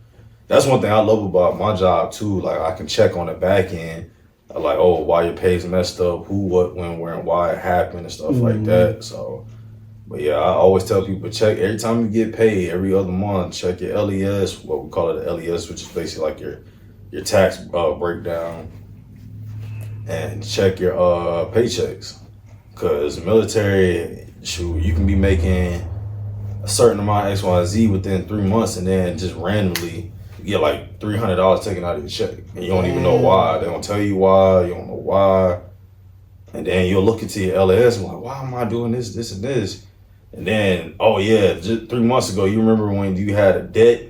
That's one thing I love about my job too. Like I can check on the back end, like, oh, why your pay's messed up, who, what, when, where, and why it happened and stuff like that. So, but yeah, I always tell people check every time you get paid, every other month, check your LES, what we call it the LES, which is basically like your tax breakdown, and check your paychecks, because military, shoot, you can be making a certain amount of X, Y, Z within 3 months, and then just randomly you get like $300 taken out of your check, and you don't even know why. They don't tell you why. You don't know why, and then you'll look into your LS and like, why am I doing this, this, and this? And then, oh yeah, just 3 months ago, you remember when you had a debt?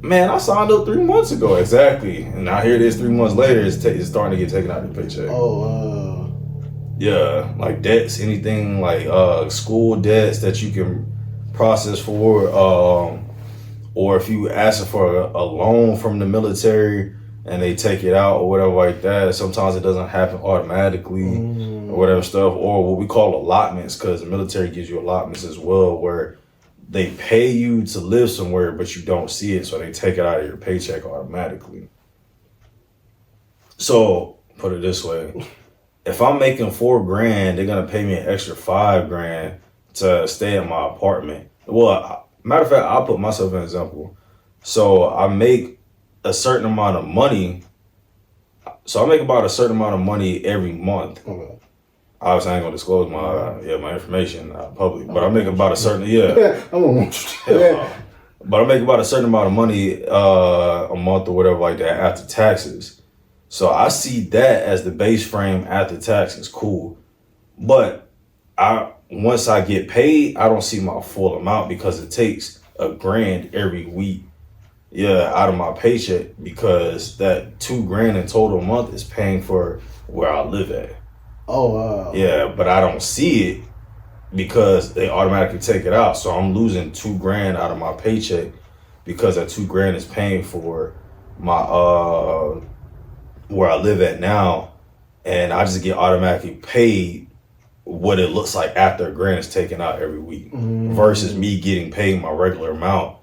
Man, I signed up 3 months ago, exactly, and now here it is 3 months later. It's starting to get taken out of your paycheck. Yeah, like debts, anything like school debts that you can process for, or if you ask for a loan from the military and they take it out or whatever like that, sometimes it doesn't happen automatically or whatever stuff, or what we call allotments, because the military gives you allotments as well, where they pay you to live somewhere but you don't see it, so they take it out of your paycheck automatically. So put it this way, if I'm making $4,000, they're gonna pay me an extra $5,000 to stay in my apartment. Well, matter of fact, I'll put myself in an example. So I make a certain amount of money. So I make about a certain amount of money every month. Okay. Obviously, I ain't gonna disclose my information public, but I make about a certain But I make about a certain amount of money a month or whatever like that after taxes. So I see that as the base frame after taxes, cool. But once I get paid, I don't see my full amount because it takes $1,000 every week, out of my paycheck, because that $2,000 in total a month is paying for where I live at. Oh wow. Yeah, but I don't see it because they automatically take it out. So I'm losing $2,000 out of my paycheck because that $2,000 is paying for my where I live at now, and I just get automatically paid what it looks like after $1,000 is taken out every week, versus me getting paid my regular amount,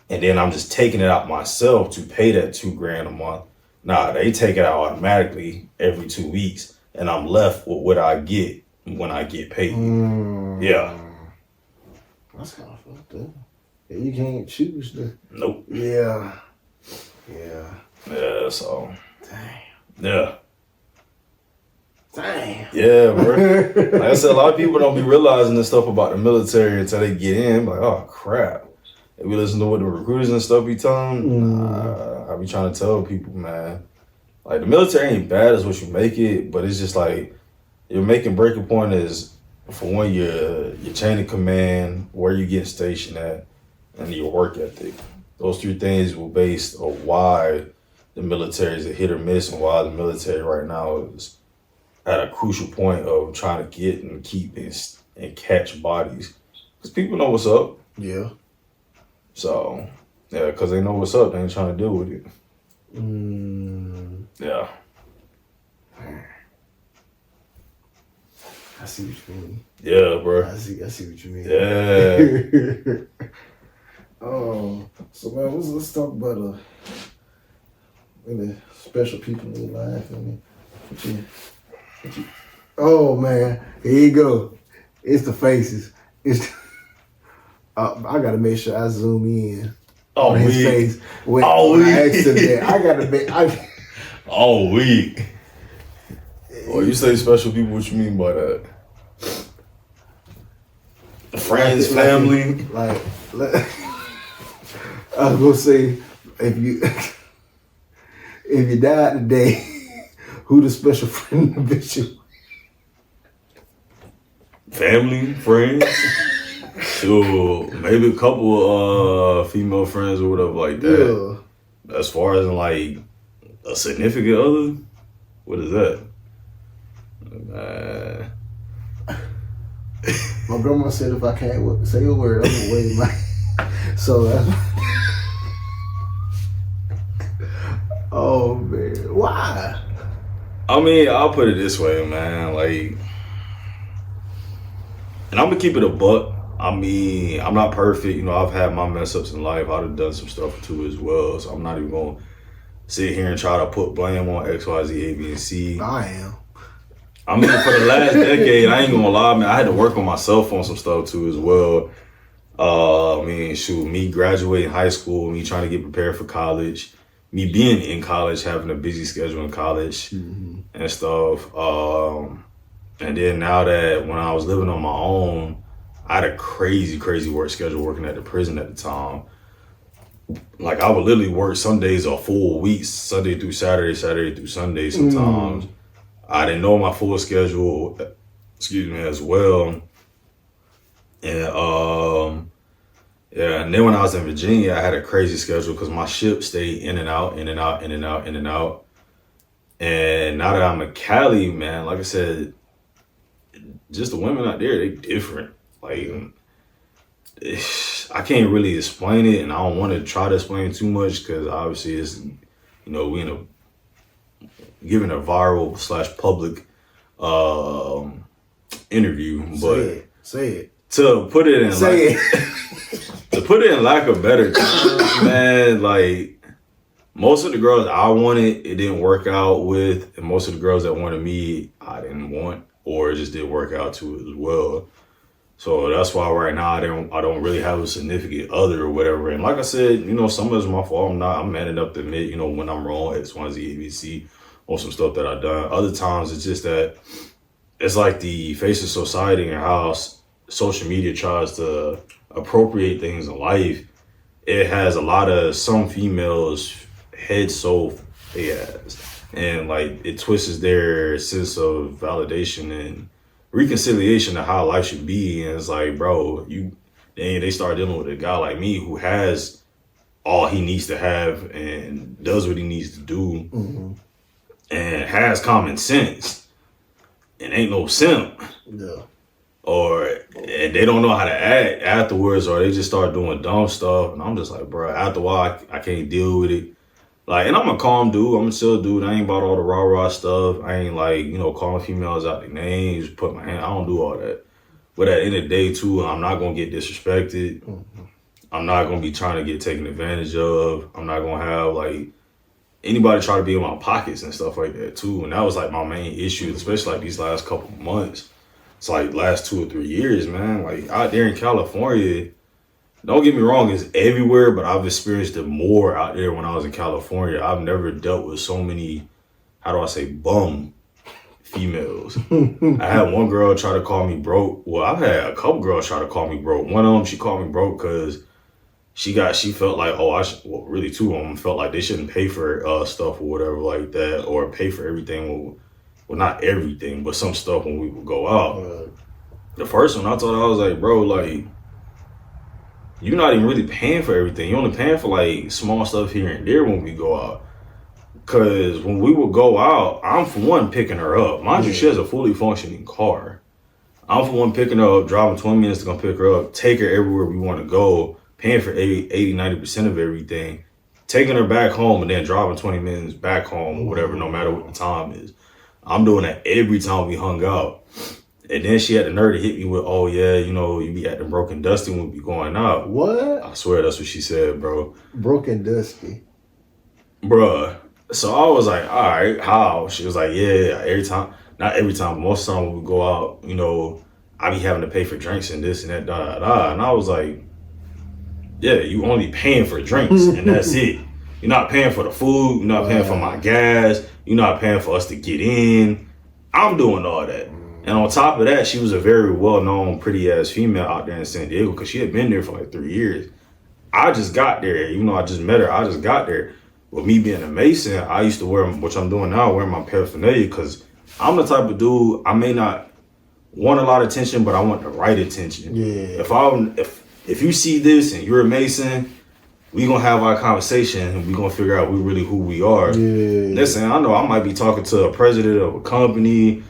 and then I'm just taking it out myself to pay that $2,000 a month. Nah, they take it out automatically every 2 weeks, and I'm left with what I get when I get paid. Yeah. That's kind of fucked up. Yeah, you can't choose the. Nope. Yeah. So. Dang. Yeah. Damn. Yeah, bro. Like I said, a lot of people don't be realizing this stuff about the military until they get in. Like, oh crap. If we listen to what the recruiters and stuff be telling, I be trying to tell people, man, like the military ain't bad as what you make it, but it's just like your make and breaking point is for one, your chain of command, where you get stationed at, and your work ethic. Those 3 things were based on why the military is a hit or miss, and why the military right now is at a crucial point of trying to get and keep and catch bodies. Because people know what's up. Yeah. So, yeah, because they know what's up, they ain't trying to deal with it. Yeah. I see what you mean. Yeah, bro. I see what you mean. Yeah. So man, let's talk about the special people in your life. Oh man, here you go. It's the faces. I gotta make sure I zoom in on his face when I asked him that. I gotta make. All week. Well, you say special people, what you mean by that? Friends, family. Like I was gonna say, if you died today, who the special friend of the bitch? Family, friends. Sure, maybe a couple female friends or whatever like that. Yeah. As far as like a significant other, what is that? My grandma said if I can't say a word, I'm gonna wave my. So that's. Oh man, why? I mean, I'll put it this way, man. Like, and I'm gonna keep it a buck. I mean, I'm not perfect. You know, I've had my mess ups in life. I've done some stuff too as well. So I'm not even gonna sit here and try to put blame on X, Y, Z, A, B, and C. I am. I mean, for the last decade, I ain't gonna lie, man. I had to work on myself on some stuff too as well. I mean, shoot, me graduating high school, me trying to get prepared for college, me being in college, having a busy schedule in college and stuff. And then now that when I was living on my own, I had a crazy work schedule working at the prison at the time. Like I would literally work some days a full week, Sunday through Saturday, Saturday through Sunday sometimes. I didn't know my full schedule, as well. And and then when I was in Virginia, I had a crazy schedule because my ship stayed in and out. And now that I'm in Cali, man, like I said, just the women out there, they different. Like, I can't really explain it, and I don't want to try to explain too much because obviously it's, we giving a viral / public interview. But say it. To put it in to put it in lack of better terms, man, like most of the girls I wanted, it didn't work out with, and most of the girls that wanted me, I didn't want, or it just didn't work out to as well. So that's why right now I don't really have a significant other or whatever. And like I said, some of it's my fault. I'm man enough to admit, when I'm wrong, X, Y, Z, ABC, on some stuff that I've done. Other times it's just that it's like the face of society and how social media tries to appropriate things in life. It has a lot of some females head so fast, and like it twists their sense of validation and reconciliation of how life should be. And it's like, bro, they start dealing with a guy like me who has all he needs to have and does what he needs to do and has common sense and ain't no simp. Yeah. And they don't know how to act afterwards, or they just start doing dumb stuff. And I'm just like, bro, after a while, I can't deal with it. Like, and I'm a calm dude. I'm a chill dude. I ain't about all the rah-rah stuff. I ain't like, calling females out their names, put my hand. I don't do all that. But at the end of the day, too, I'm not going to get disrespected. I'm not going to be trying to get taken advantage of. I'm not going to have, like, anybody try to be in my pockets and stuff like that, too. And that was, like, my main issue, especially, like, these last couple months. It's, like, last 2 or 3 years, man. Like, out there in California, don't get me wrong, it's everywhere, but I've experienced it more out there when I was in California. I've never dealt with so many, bum females. I had one girl try to call me broke. Well, I've had a couple girls try to call me broke. One of them, she called me broke because she felt like, really 2 of them felt like they shouldn't pay for stuff or whatever like that, or pay for everything. Well, not everything, but some stuff when we would go out. The first one, I told her, I was like, bro, like, you're not even really paying for everything. You're only paying for like small stuff here and there when we go out. Cause when we would go out, I'm for one picking her up. Mind you, she has a fully functioning car. I'm for one picking her up, driving 20 minutes to go pick her up, take her everywhere we want to go, paying for 80-90% of everything, taking her back home and then driving 20 minutes back home or whatever, no matter what the time is. I'm doing that every time we hung out. And then she had the nerve to hit me with, oh yeah, you know, you be acting broken dusty when we be going out. What? I swear that's what she said, bro. Broken dusty. Bruh. So I was like, all right, how? She was like, yeah, every time, not every time, but most of the time when we go out, you know, I be having to pay for drinks and this and that, da, da, da. And I was like, yeah, you only paying for drinks and that's it. You're not paying for the food. You're not paying for my gas. You're not paying for us to get in. I'm doing all that. And on top of that, she was a very well-known, pretty-ass female out there in San Diego because she had been there for like 3 years. I just got there. Even though I just met her, I just got there. With me being a Mason, I used to wear, which I'm doing now, wearing my paraphernalia because I'm the type of dude, I may not want a lot of attention, but I want the right attention. Yeah. If you see this and you're a Mason, we gonna have our conversation and we gonna figure out really who we are. Yeah. Listen, I know I might be talking to a president of a company,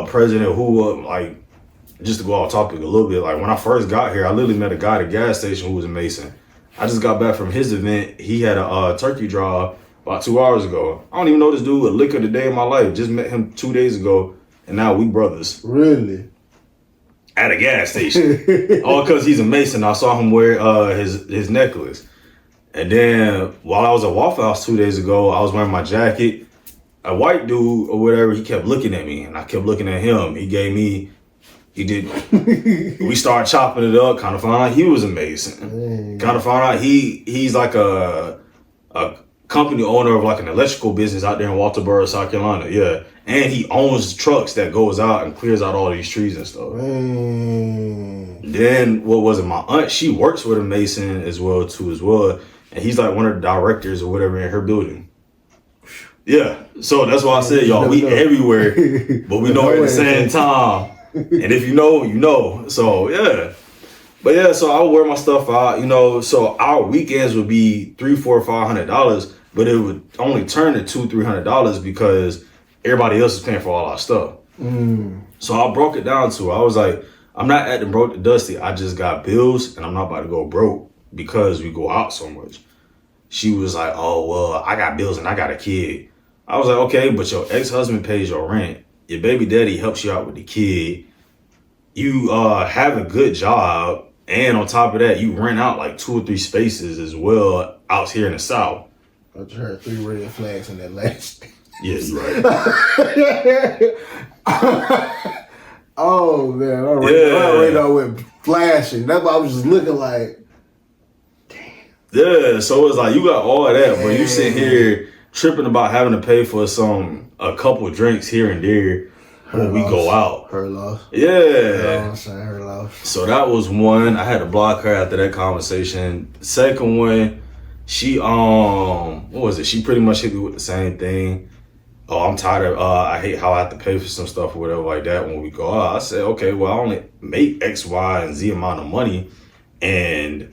president who, like, just to go off topic a little bit, like when I first got here, I literally met a guy at a gas station who was a Mason. I just got back from his event. He had a turkey drive about 2 hours ago. I don't even know this dude a lick of the day in my life. Just met him 2 days ago, and now we brothers. Really? At a gas station. All because he's a Mason. I saw him wear his necklace. And then while I was at Waffle House 2 days ago, I was wearing my jacket. A white dude or whatever, he kept looking at me, and I kept looking at him. We started chopping it up, kind of found out he was a Mason. Kind of found out he's like a company owner of like an electrical business out there in Walterboro, South Carolina. Yeah. And he owns trucks that goes out and clears out all these trees and stuff. Then what was it? My aunt, she works with a Mason as well. And he's like one of the directors or whatever in her building. Yeah. So that's why I said, y'all, we everywhere, but we know at the same time. And if you know, you know. So yeah. But yeah, so I would wear my stuff out, you know. So our weekends would be $300, $400, $500, but it would only turn to $200-$300 because everybody else is paying for all our stuff. So I broke it down to, I was like, I'm not acting broke to dusty. I just got bills and I'm not about to go broke because we go out so much. She was like, oh, well, I got bills and I got a kid. I was like, okay, but your ex-husband pays your rent. Your baby daddy helps you out with the kid. You have a good job. And on top of that, you rent out like 2 or 3 spaces as well out here in the South. I just heard 3 red flags in that last. Yeah, you're right. Oh, man. My radar went flashing. That's why I was just looking like, damn. Yeah, so it's like you got all of that, but you sit here tripping about having to pay for a couple of drinks here and there when we go out. Her loss. Yeah. You know what I'm saying? Her loss. So that was one. I had to block her after that conversation. Second one, she what was it? She pretty much hit me with the same thing. Oh, I'm tired of I hate how I have to pay for some stuff or whatever like that when we go out. I said, okay, well, I only make X, Y, and Z amount of money, and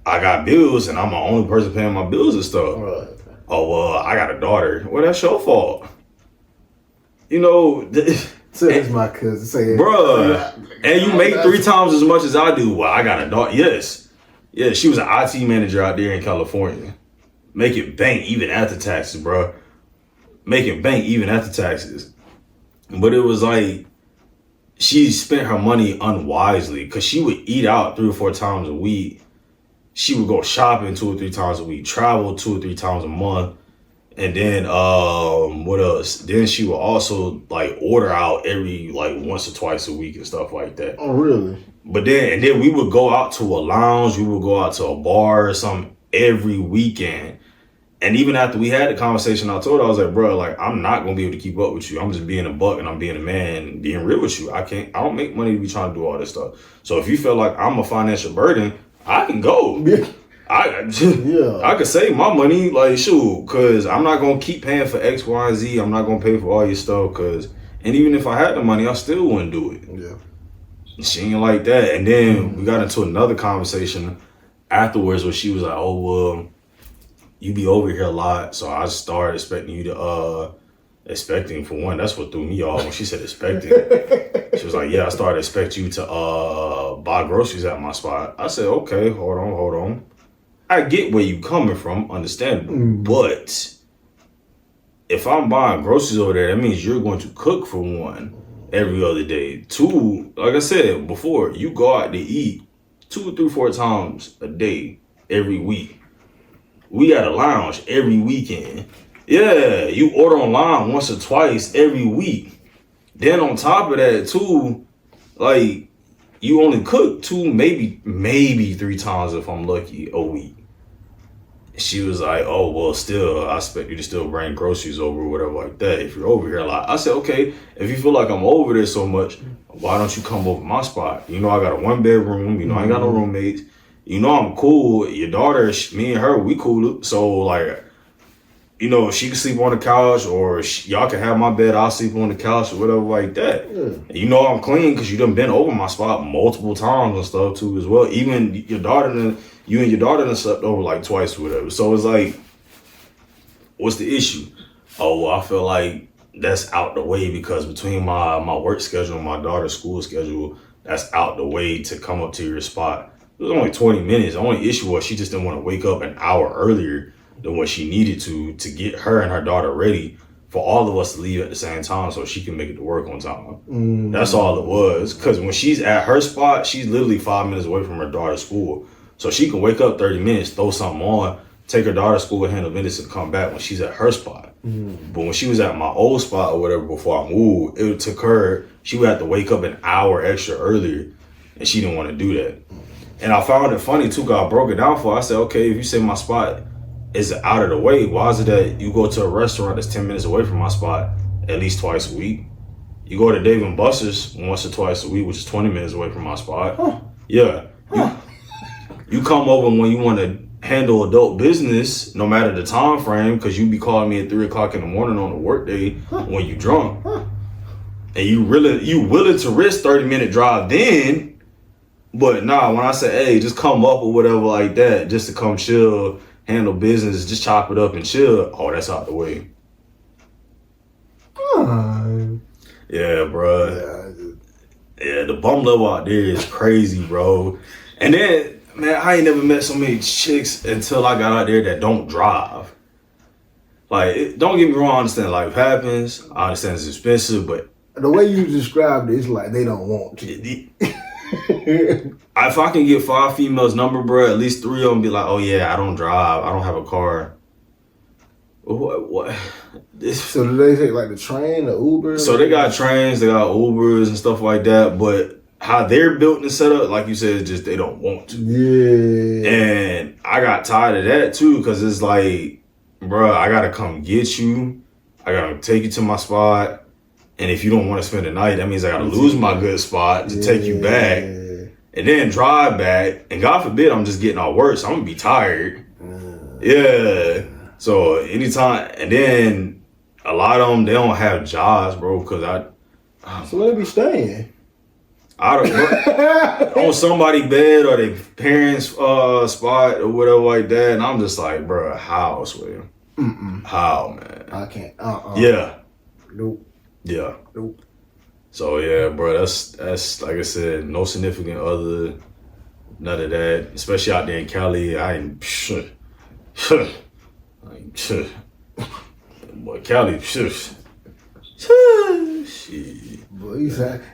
I got bills, and I'm the only person paying my bills and stuff. Right. Oh, well, I got a daughter. Well, that's your fault. You know, So that's my cousin saying, bruh, and you make 3 times as much as I do. Well, I got a daughter. Yes. Yeah, she was an IT manager out there in California. Making bank even after taxes, bruh. Making bank even after taxes. But it was like, she spent her money unwisely because she would eat out 3 or 4 times a week. She would go shopping 2 or 3 times a week, travel 2 or 3 times a month. And then what else? Then she would also like order out every like once or twice a week and stuff like that. Oh, really? But then we would go out to a lounge, we would go out to a bar or something every weekend. And even after we had the conversation, I told her, I was like, bro, like, I'm not gonna be able to keep up with you. I'm just being a buck and I'm being a man and being real with you. I don't make money to be trying to do all this stuff. So if you feel like I'm a financial burden, I can go. I could save my money, like, shoot, because I'm not going to keep paying for X, Y, and Z. I'm not going to pay for all your stuff, and even if I had the money, I still wouldn't do it. Yeah. She ain't like that. And then we got into another conversation afterwards where she was like, oh, well, you be over here a lot. So I started expecting you to, expecting for one, that's what threw me off when she said expecting. She was like, yeah, I started expecting you to buy groceries at my spot. I said, okay, hold on. I get where you coming from, understandable. But if I'm buying groceries over there, that means you're going to cook for one every other day. Two, like I said before, you go out to eat 2, 3, 4 times a day every week. We at a lounge every weekend. Yeah, you order online once or twice every week. Then on top of that too, like you only cook 2, maybe 3 times if I'm lucky a week. She was like, oh, well, still, I expect you to still bring groceries over or whatever like that if you're over here a lot. I said, okay, if you feel like I'm over there so much, why don't you come over my spot? You know, I got a 1-bedroom. You know, I ain't got no roommates. You know, I'm cool. Your daughter, me and her, we cool. So, like, you know, she can sleep on the couch or y'all can have my bed. I'll sleep on the couch or whatever like that. Yeah. You know, I'm clean because you done been over my spot multiple times and stuff too as well. Even your daughter, you and your daughter done slept over like twice or whatever. So it's like, what's the issue? Oh, well, I feel like that's out the way because between my work schedule and my daughter's school schedule, that's out the way to come up to your spot. It was only 20 minutes. The only issue was she just didn't want to wake up an hour earlier than what she needed to get her and her daughter ready for all of us to leave at the same time so she can make it to work on time. That's all it was. Because when she's at her spot, she's literally 5 minutes away from her daughter's school. So she can wake up 30 minutes, throw something on, take her daughter's school, handle business, and come back when she's at her spot. But when she was at my old spot or whatever before I moved, it took her, she would have to wake up an hour extra earlier, and she didn't want to do that. And I found it funny too, because I broke it down for her. I said, okay, if you say my spot is out of the way, why is it that you go to a restaurant that's 10 minutes away from my spot at least twice a week? You go to Dave & Buster's once or twice a week, which is 20 minutes away from my spot. Yeah. You come over when you want to handle adult business, no matter the time frame, because you be calling me at 3 o'clock in the morning on a work day when you drunk. And you willing to risk 30-minute drive then, but nah, when I say, hey, just come up or whatever like that, just to come chill, handle business, just chop it up and chill, oh, that's out the way. Yeah, bro. Yeah, the bum level out there is crazy, bro. And then, man, I ain't never met so many chicks until I got out there that don't drive. Like, don't get me wrong, I understand life happens. I understand it's expensive, but the way you described it, it's like they don't want to. If I can get 5 females number, bro, at least 3 of them be like, oh yeah, I don't drive, I don't have a car. What? So do they take like the train, the Uber? So they got trains, they got Ubers and stuff like that, but how they're built and set up, like you said, it's just they don't want to. Yeah. And I got tired of that too, because it's like, bro, I gotta come get you, I gotta take you to my spot. And if you don't want to spend the night, that means I got to lose my good spot to take you back and then drive back. And God forbid, I'm just getting all worse. I'm going to be tired. Yeah. So anytime, and then a lot of them, they don't have jobs, bro, because so where they be staying? I don't know. On somebody's bed or their parents' spot or whatever like that. And I'm just like, bro, how, I swear? How, man? I can't. Yeah. Nope. Yeah. Nope. So yeah, bro, that's like I said, no significant other, none of that. Especially out there in Cali, I ain't shit. Boy, Cali, shit. Boy,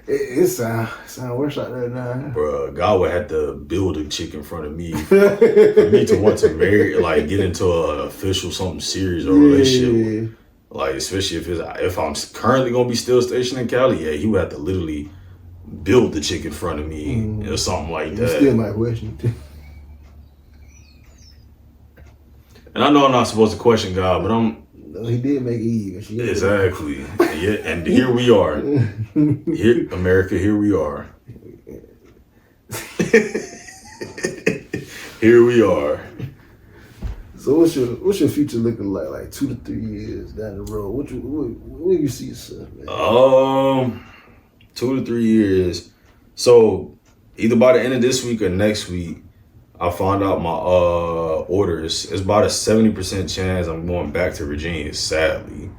it sound worse out there now. Bro, God would have to build a chick in front of me for me to want to marry, like get into an official something serious or relationship. Like, especially if I'm currently gonna be still stationed in Cali, yeah, he would have to literally build the chick in front of me or something like that. You still might question too. And I know I'm not supposed to question God, but No, he did make Eve. Exactly. And here we are. Here, America, here we are. Here we are. So what's your future looking like 2 to 3 years down the road? Where do you see yourself, man? 2 to 3 years. So either by the end of this week or next week, I found out my orders. It's about a 70% chance I'm going back to Virginia, sadly.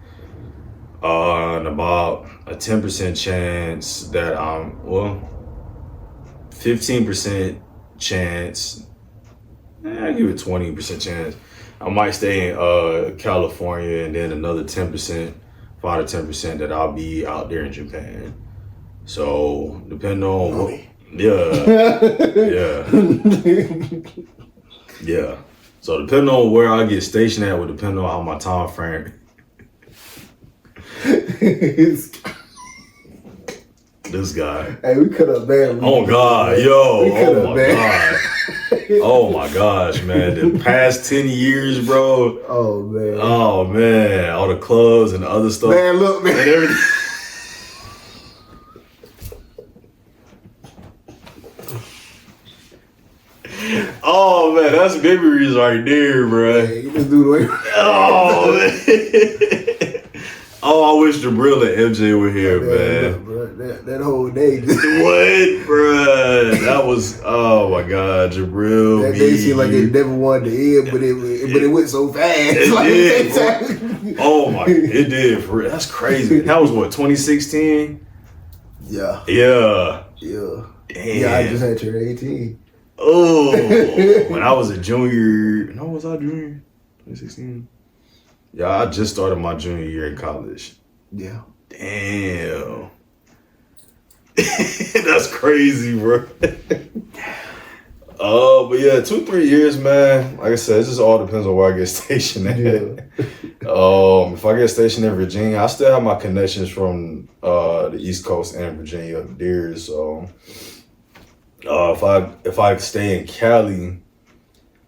And about a 10% chance that 15% chance, I give it 20% chance. I might stay in California, and then another 10%, 5 to 10% that I'll be out there in Japan. So depending on what, yeah. So depending on where I get stationed at will depend on how my time frame. This guy. Hey, we could have been. Oh God, yo! Oh my God! Oh my gosh, man! The past 10 years, bro. Oh man. Oh man! All the clubs and the other stuff. Man, look, man. And everything. Oh man, that's memories right there, bro. Hey, this dude. Oh man. Oh, I wish Jabril and MJ were here, man. Bro, that whole day. What, bro? That was, oh my God, Jabril. That day seemed like it never wanted to end, but it went so fast. It like, did. Oh my, it did. For real. That's crazy. That was what, 2016? Yeah. Yeah. Yeah. Damn. Yeah, I just had turned 18. Oh, when I was a junior. No, was I junior? 2016. Yeah, I just started my junior year in college. Yeah. Damn. That's crazy, bro. But yeah, 2-3 years, man. Like I said, it just all depends on where I get stationed at. Yeah. If I get stationed in Virginia, I still have my connections from the East Coast and Virginia up there. So if I stay in Cali,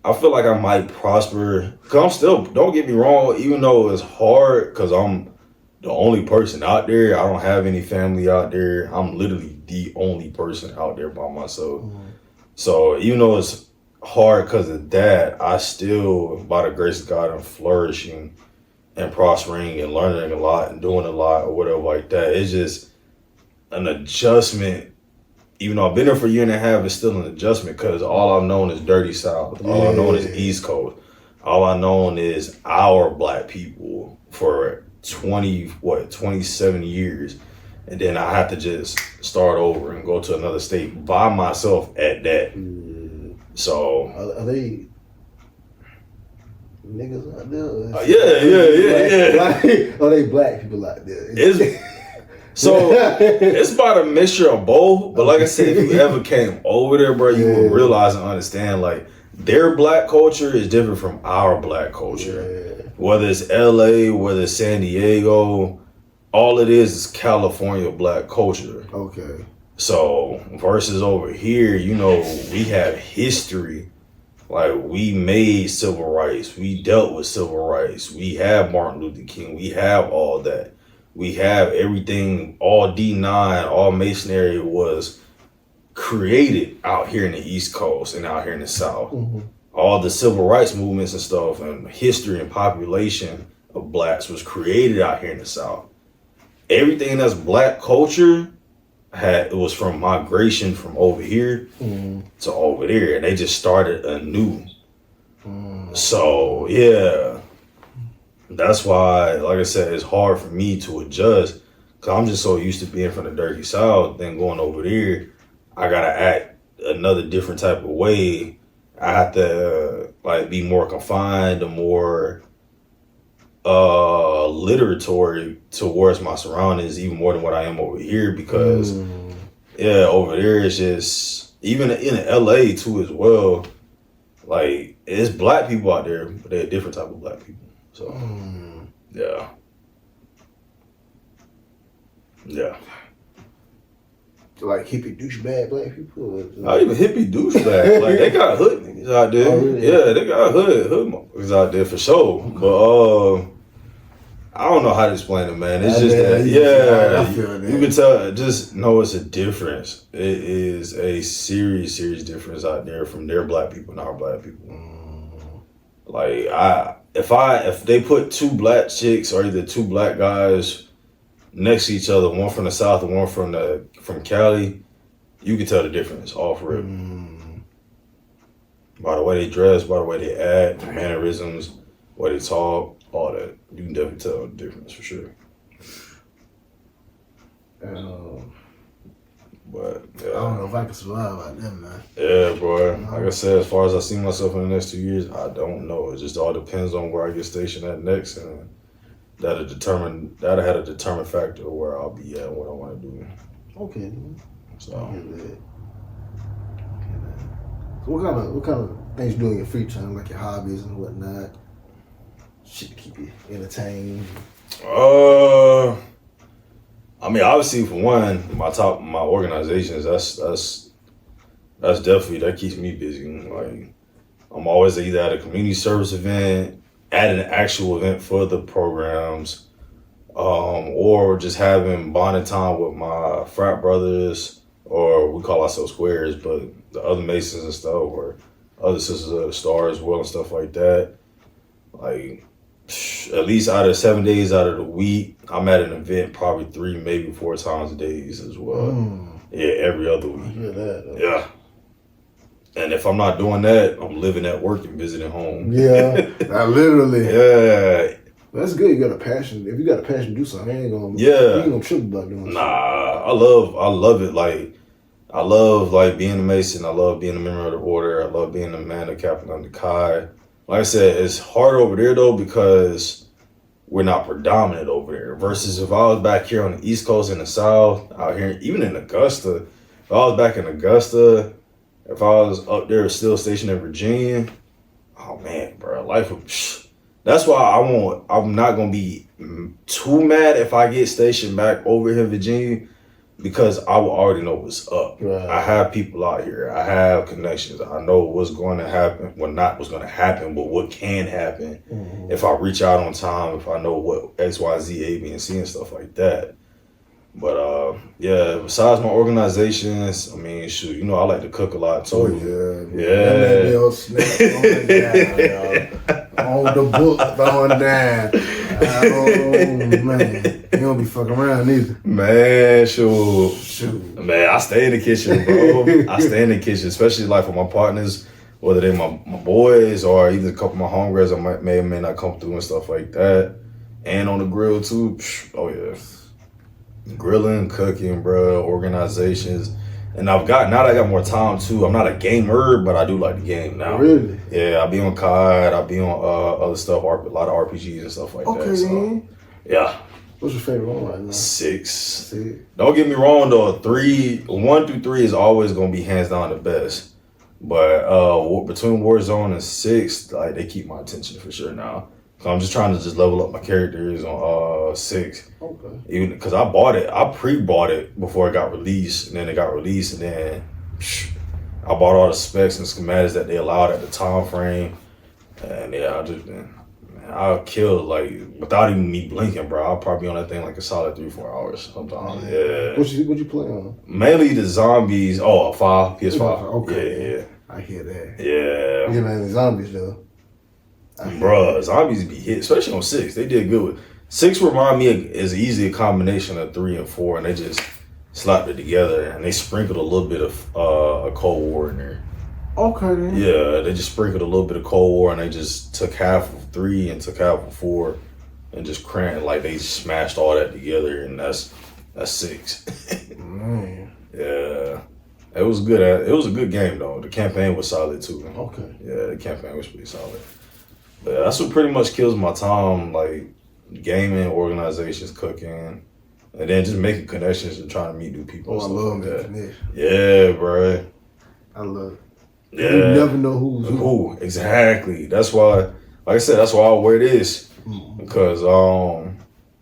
I feel like I might prosper. Cause I'm still, don't get me wrong, even though it's hard, cause I'm the only person out there. I don't have any family out there. I'm literally the only person out there by myself. Mm-hmm. So even though it's hard because of that, I still, by the grace of God, I'm flourishing and prospering and learning a lot and doing a lot or whatever like that. It's just an adjustment. Even though I've been there for a year and a half, it's still an adjustment because all I've known is Dirty South. All I've known is East Coast. All I've known is our black people for 27 years. And then I have to just start over and go to another state by myself at that. So. Are they niggas out there? Yeah. Are they black people out there? So it's about a mixture of both, but like I said, if you ever came over there, bro, you will realize and understand like their black culture is different from our black culture. Yeah. Whether it's LA, whether it's San Diego, all it is California black culture. Okay. So versus over here, you know, we have history. Like we made civil rights, we dealt with civil rights, we have Martin Luther King, we have all that. We have everything, all D9, all masonry was created out here in the East Coast and out here in the South. Mm-hmm. All the civil rights movements and stuff and history and population of blacks was created out here in the South. Everything that's black culture it was from migration from over here to over there. And they just started anew. So, yeah. That's why, like I said, it's hard for me to adjust because I'm just so used to being from the Dirty South. Then going over there, I gotta act another different type of way. I have to be more confined, or more literatory towards my surroundings, even more than what I am over here. Because over there it's just, even in LA too as well. Like it's black people out there, but they're a different type of black people. So, yeah. Like hippie douchebag black people? Not even hippie douchebag. Like they got hood niggas out there. Oh, really? Yeah, they got hood motherfuckers out there for sure. Okay. But I don't know how to explain it, man. It's just that, you can tell. Just know it's a difference. It is a serious difference out there from their black people and our black people. Like if they put two black chicks or either two black guys next to each other, one from the South and one from Cali, You can tell the difference off rip. By the way they dress, by the way they act, mannerisms, way they talk, all that. You can definitely tell the difference for sure. But yeah. I don't know if I can survive like them, man. Yeah, bro. Like I said, as far as I see myself in the next 2 years, I don't know. It just all depends on where I get stationed at next, and that'll had a determined factor of where I'll be at and what I want to do. Okay. So, So what kind of things you do in your free time, like your hobbies and whatnot? Shit to keep you entertained. I mean, obviously, for one, my organizations. That's definitely that keeps me busy. Like, I'm always either at a community service event, at an actual event for the programs, or just having bonding time with my frat brothers, or we call ourselves squares, but the other Masons and stuff, or other sisters of the Star as well and stuff like that. Like, at least out of 7 days out of the week, I'm at an event probably 3, maybe 4 times a days as well. Yeah, every other week. I hear that. Yeah. And if I'm not doing that, I'm living at work and visiting home. Yeah, literally. Yeah. That's good. You got a passion. If you got a passion to do something, you ain't gonna trip about doing Nah, I love it. Like, I love like being a Mason. I love being a member of the order. I love being a man, a captain on the Chi. Like I said, it's hard over there though because we're not predominant over there. Versus if I was back here on the East Coast in the South, out here, even in Augusta, if I was back in Augusta, if I was up there still stationed in Virginia, oh man, bro, life would. That's why I'm not gonna be too mad if I get stationed back over here in Virginia, because I will already know what's up. Right. I have people out here. I have connections. I know what's going to happen. Well, not what's going to happen, but what can happen if I reach out on time, if I know what X, Y, Z, A, B, and C and stuff like that. But yeah, besides my organizations, I mean, shoot, you know, I like to cook a lot too. Oh yeah. On the book, throwing down. Oh man, you don't be fucking around either. Man, shoot. Man, I stay in the kitchen, bro. I stay in the kitchen, especially like for my partners, whether they're my boys or either a couple of my homegirls I may or may not come through and stuff like that. And on the grill too. Oh yeah. Grilling, cooking, bro, organizations. And now that I got more time too, I'm not a gamer, but I do like the game now. Really? Yeah, I'll be on COD, I'll be on other stuff, a lot of RPGs and stuff like that. So, yeah. What's your favorite one right now? 6. Don't get me wrong though, 1 through 3 is always gonna be hands down the best. But between Warzone and 6, like they keep my attention for sure now. So I'm just trying to level up my characters on 6. Okay. Even because I pre-bought it before it got released, and then it got released, and then I bought all the specs and schematics that they allowed at the time frame, and yeah, I'll kill like without even me blinking, bro. I'll probably be on that thing like a solid 3-4 hours sometimes. Yeah. What you play on? Mainly the zombies. Oh, 5 PS5. Okay. Yeah. I hear that. Yeah. You man, the zombies though. Bruh, zombies be hit, especially on 6. They did good with 6. Remind me is easy a combination of 3 and 4, and they just slapped it together and they sprinkled a little bit of a Cold War in there. Okay then. Yeah, they just sprinkled a little bit of Cold War and they just took half of 3 and took half of 4 and just cranked, like they smashed all that together, and that's 6. Man. Yeah. It was good. It was a good game though. The campaign was solid too. Okay. Yeah, the campaign was pretty solid. But yeah, that's what pretty much kills my time, like gaming, organizations, cooking, and then just making connections and trying to meet new people. Oh, I love like that. Yeah, bro. I love it. Yeah. You never know who's who. Exactly. That's why, like I said, that's why I wear this. Because,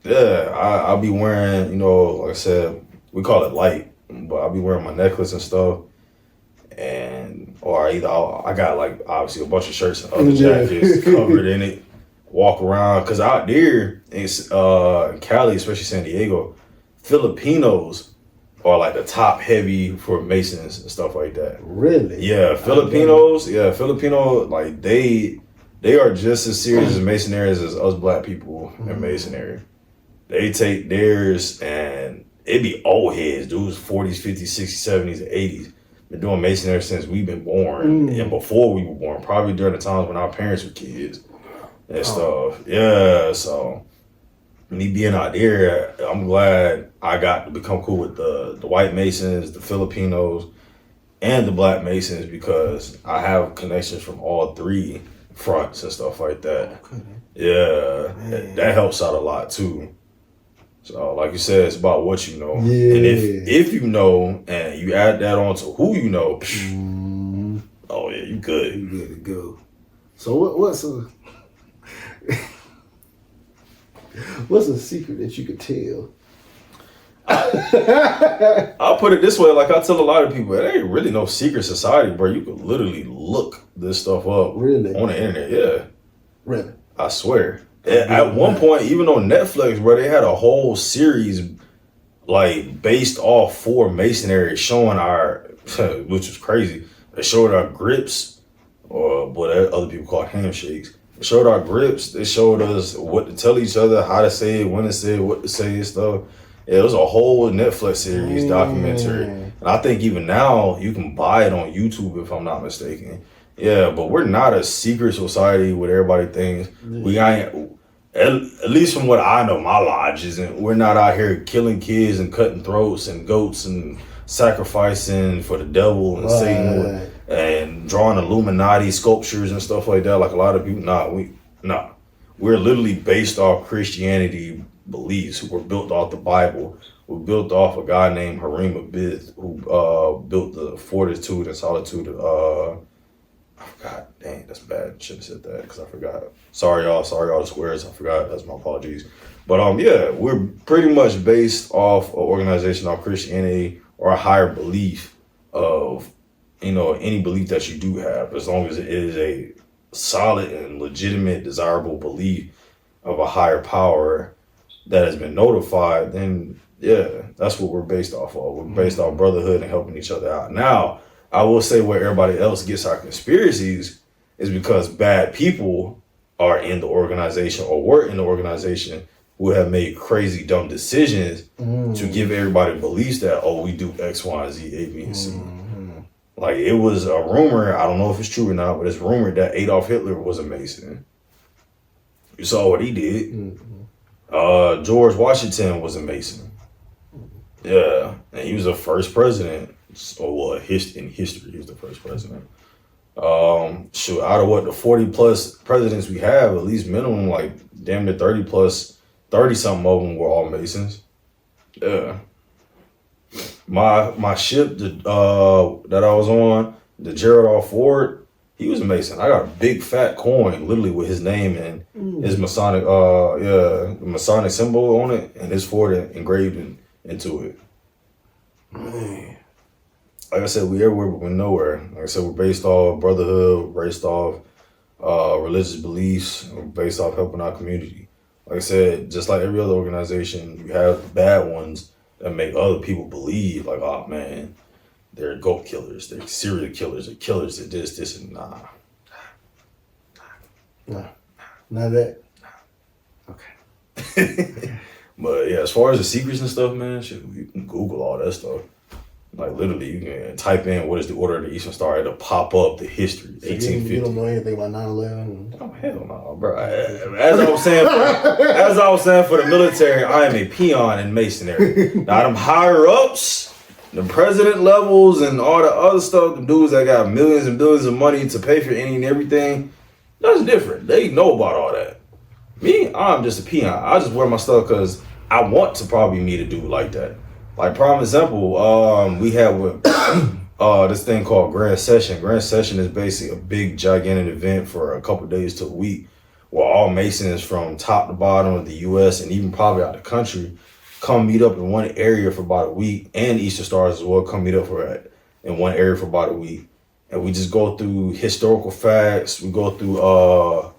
yeah, I'll be wearing, you know, like I said, we call it light, but I'll be wearing my necklace and stuff. Or either I got like obviously a bunch of shirts and other jackets covered in it, walk around. Cause out there in Cali, especially San Diego, Filipinos are like the top heavy for Masons and stuff like that. Really? Yeah, Filipinos, like they are just as serious as Masonry as us black people in Masonry. They take theirs and it be old heads, dudes 40s, 50s, 60s, 70s, and 80s. Been doing masonry since we've been born and before we were born, probably during the times when our parents were kids and stuff. Yeah, so me being out there, I'm glad I got to become cool with the white Masons, the Filipinos, and the black Masons because I have connections from all three fronts and stuff like that. Okay. Yeah, that helps out a lot too. So, like you said, it's about what you know. Yeah. And if you know and you add that on to who you know, oh yeah, you good. You good to go. So what's a secret that you could tell? I'll put it this way, like I tell a lot of people, it ain't really no secret society, bro. You could literally look this stuff up on the internet. Yeah. Really? I swear. At one point, even on Netflix, bro, they had a whole series like based off for masonry showing our, which was crazy. They showed our grips, or what other people call handshakes. They showed our grips. They showed us what to tell each other, how to say it, when to say it, what to say and stuff. Yeah, it was a whole Netflix series documentary. And I think even now you can buy it on YouTube if I'm not mistaken. Yeah, but we're not a secret society what everybody thinks. We ain't, at least from what I know, my lodge isn't. We're not out here killing kids and cutting throats and goats and sacrificing for the devil and Satan and drawing Illuminati sculptures and stuff like that. Like a lot of people, we're literally based off Christianity beliefs. Who were built off the Bible. We're built off a guy named Harim Abith who built the fortitude and solitude. I forgot. Dang, that's bad. Shouldn't have said that because I forgot. Sorry, y'all. Sorry, all the squares. I forgot. That's my apologies. But yeah, we're pretty much based off an organization of Christianity or a higher belief of, any belief that you do have, as long as it is a solid and legitimate, desirable belief of a higher power that has been notified, then yeah, that's what we're based off of. We're based off brotherhood and helping each other out. Now, I will say where everybody else gets our conspiracies is because bad people are in the organization or were in the organization who have made crazy, dumb decisions to give everybody beliefs that, we do X, Y, and Z, A, B, and C. Like, it was a rumor, I don't know if it's true or not, but it's rumored that Adolf Hitler was a Mason. You saw what he did. George Washington was a Mason. Yeah, and he was the first president. In history, he was the first president. Out of the 40 plus presidents we have, at least minimum, like damn near 30 plus, 30 something of them were all Masons. Yeah. My ship that I was on, the Gerald R. Ford, he was a Mason. I got a big fat coin, literally with his name and his Masonic, the Masonic symbol on it, and his Ford engraved into it. Man. Like I said, we everywhere but we're nowhere. Like I said, we're based off brotherhood, based off religious beliefs, we're based off helping our community. Like I said, just like every other organization, you have the bad ones that make other people believe, like, oh man, they're goat killers, they're serial killers, they're killers, they're this, and nah. Nah. Not that. Okay. But yeah, as far as the secrets and stuff, man, you can Google all that stuff. Like literally, you can type in what is the Order of the Eastern Star, it'll pop up the history. 1850. You don't know anything about 9/11? Oh hell no, bro. As I was saying for the military, I am a peon in masonry. Now them higher ups, the president levels, and all the other stuff, the dudes that got millions and billions of money to pay for any and everything, that's different. They know about all that. Me, I'm just a peon. I just wear my stuff because I want to probably meet a dude like that. Like, prime example, we have this thing called Grand Session. Grand Session is basically a big, gigantic event for a couple days to a week where all Masons from top to bottom of the U.S. and even probably out of the country come meet up in one area for about a week, and Eastern Stars as well come meet up in one area for about a week. And we just go through historical facts. We go through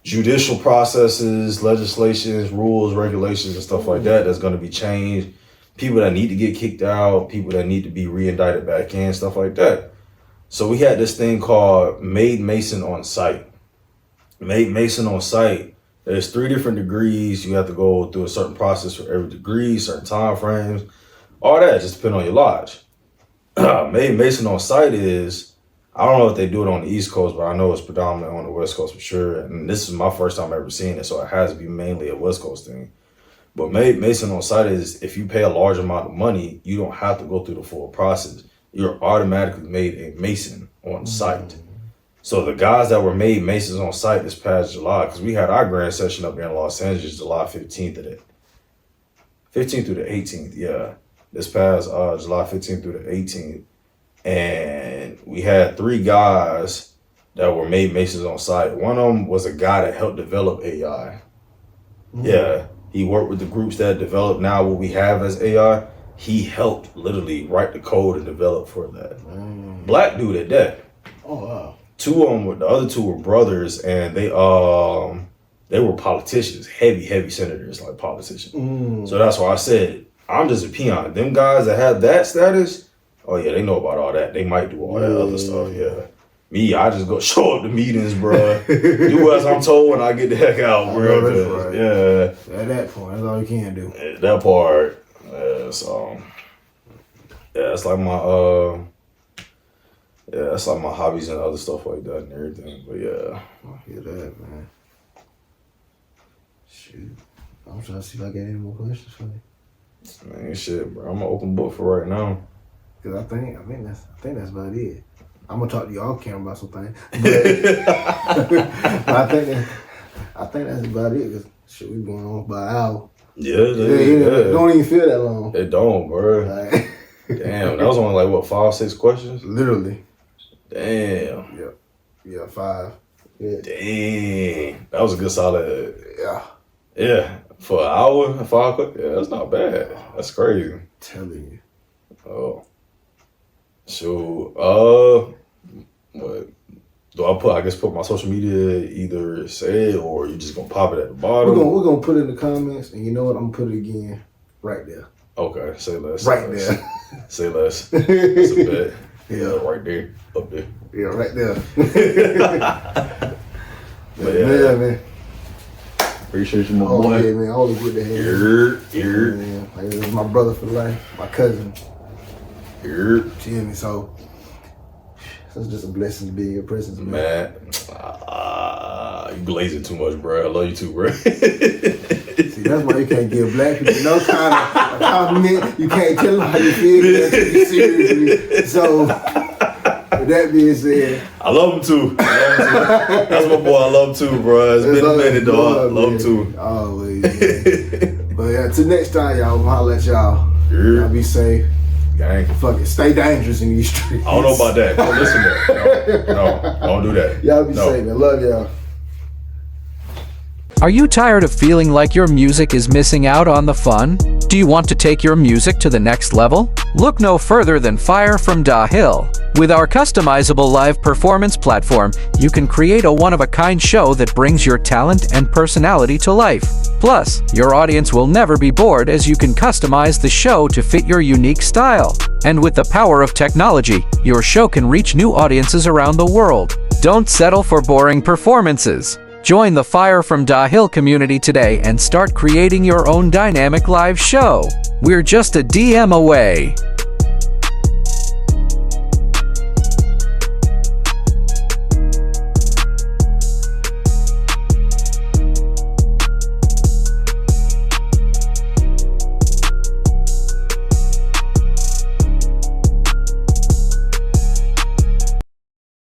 judicial processes, legislations, rules, regulations, and stuff like that that's going to be changed. People that need to get kicked out, people that need to be re-indicted back in, stuff like that. So we had this thing called Made Mason on Site. Made Mason on Site There's 3 different degrees. You have to go through a certain process for every degree, certain time frames, all that. Just depend on your lodge. Made Mason on site is, I don't know if they do it on the East Coast, but I know it's predominant on the West Coast for sure. And this is my first time ever seeing it, so it has to be mainly a West Coast thing. But Made Mason on site is, if you pay a large amount of money, you don't have to go through the full process. You're automatically made a Mason on site. So the guys that were made Masons on site this past July, because we had our grand session up here in Los Angeles, July 15th of it. 15th through the 18th, yeah. This past July 15th through the 18th. And we had 3 guys that were made Masons on site. One of them was a guy that helped develop AI. Yeah, he worked with the groups that developed now what we have as AI. He helped literally write the code and develop for that. Black dude at that. Oh wow. 2 of them, the other 2 were brothers, and they were politicians, heavy senators, like politicians. So that's why I said I'm just a peon. Them guys that have that status, oh yeah, they know about all that. They might do all that other stuff. Yeah. Me, I just go show up to meetings, bro. Do as I'm told when I get the heck out, bro. Right. Yeah. At that point, that's all you can do. That part. So yeah, it's like my that's like my hobbies and other stuff like that and everything. But yeah. I hear that, man. Shoot. I'm trying to see if I got any more questions for you. Man, shit, bro. I'm an open book for right now. Cause I think that's about it. I'm gonna talk to you off camera about some things, but, but I think that's about it. Cause shit, we going on about an hour. Yeah. Don't even feel that long. It don't, bro. Like, Damn, that was only like what 5-6 questions. literally. Damn. Yeah, 5. Yeah. Dang, that was a good solid. Yeah. Yeah, for an hour, 5 questions. Yeah, that's not bad. That's crazy. Telling you. Oh. So, what do I put? I guess put my social media, either say it or you just gonna pop it at the bottom. We're gonna put it in the comments, and you know what? I'm gonna put it again right there. Okay, say less. Right there. Say less. That's a bet. Yeah. Right there, up there. Yeah, right there. But yeah, man. appreciate you, my Oh boy. yeah, man. Always good to have you. Here. Man. Like, this is my brother for life, my cousin. Here. You hear me? So it's just a blessing to be in your presence, man. You glazing too much, bro. I love you too, bro. See, that's why you can't give black people no kind of compliment. You can't tell them how you feel. You have to be seriously. So, with that being said, I love him too. That's my boy. I love him too, bro. It's been a minute, though. I love him too. Always, man. But yeah, till next time, y'all. I'm gonna holler at y'all. Yeah. Y'all be safe. Gang. Fuck it. Stay dangerous in these streets. I don't know about that. Don't listen to that. No, don't do that. Y'all be safe, man. Love y'all. Are you tired of feeling like your music is missing out on the fun? Do you want to take your music to the next level? Look no further than Fire from Dahill. With our customizable live performance platform, you can create a one-of-a-kind show that brings your talent and personality to life. Plus, your audience will never be bored as you can customize the show to fit your unique style. And with the power of technology, your show can reach new audiences around the world. Don't settle for boring performances. Join the Fire from Dahill community today and start creating your own dynamic live show. We're just a DM away.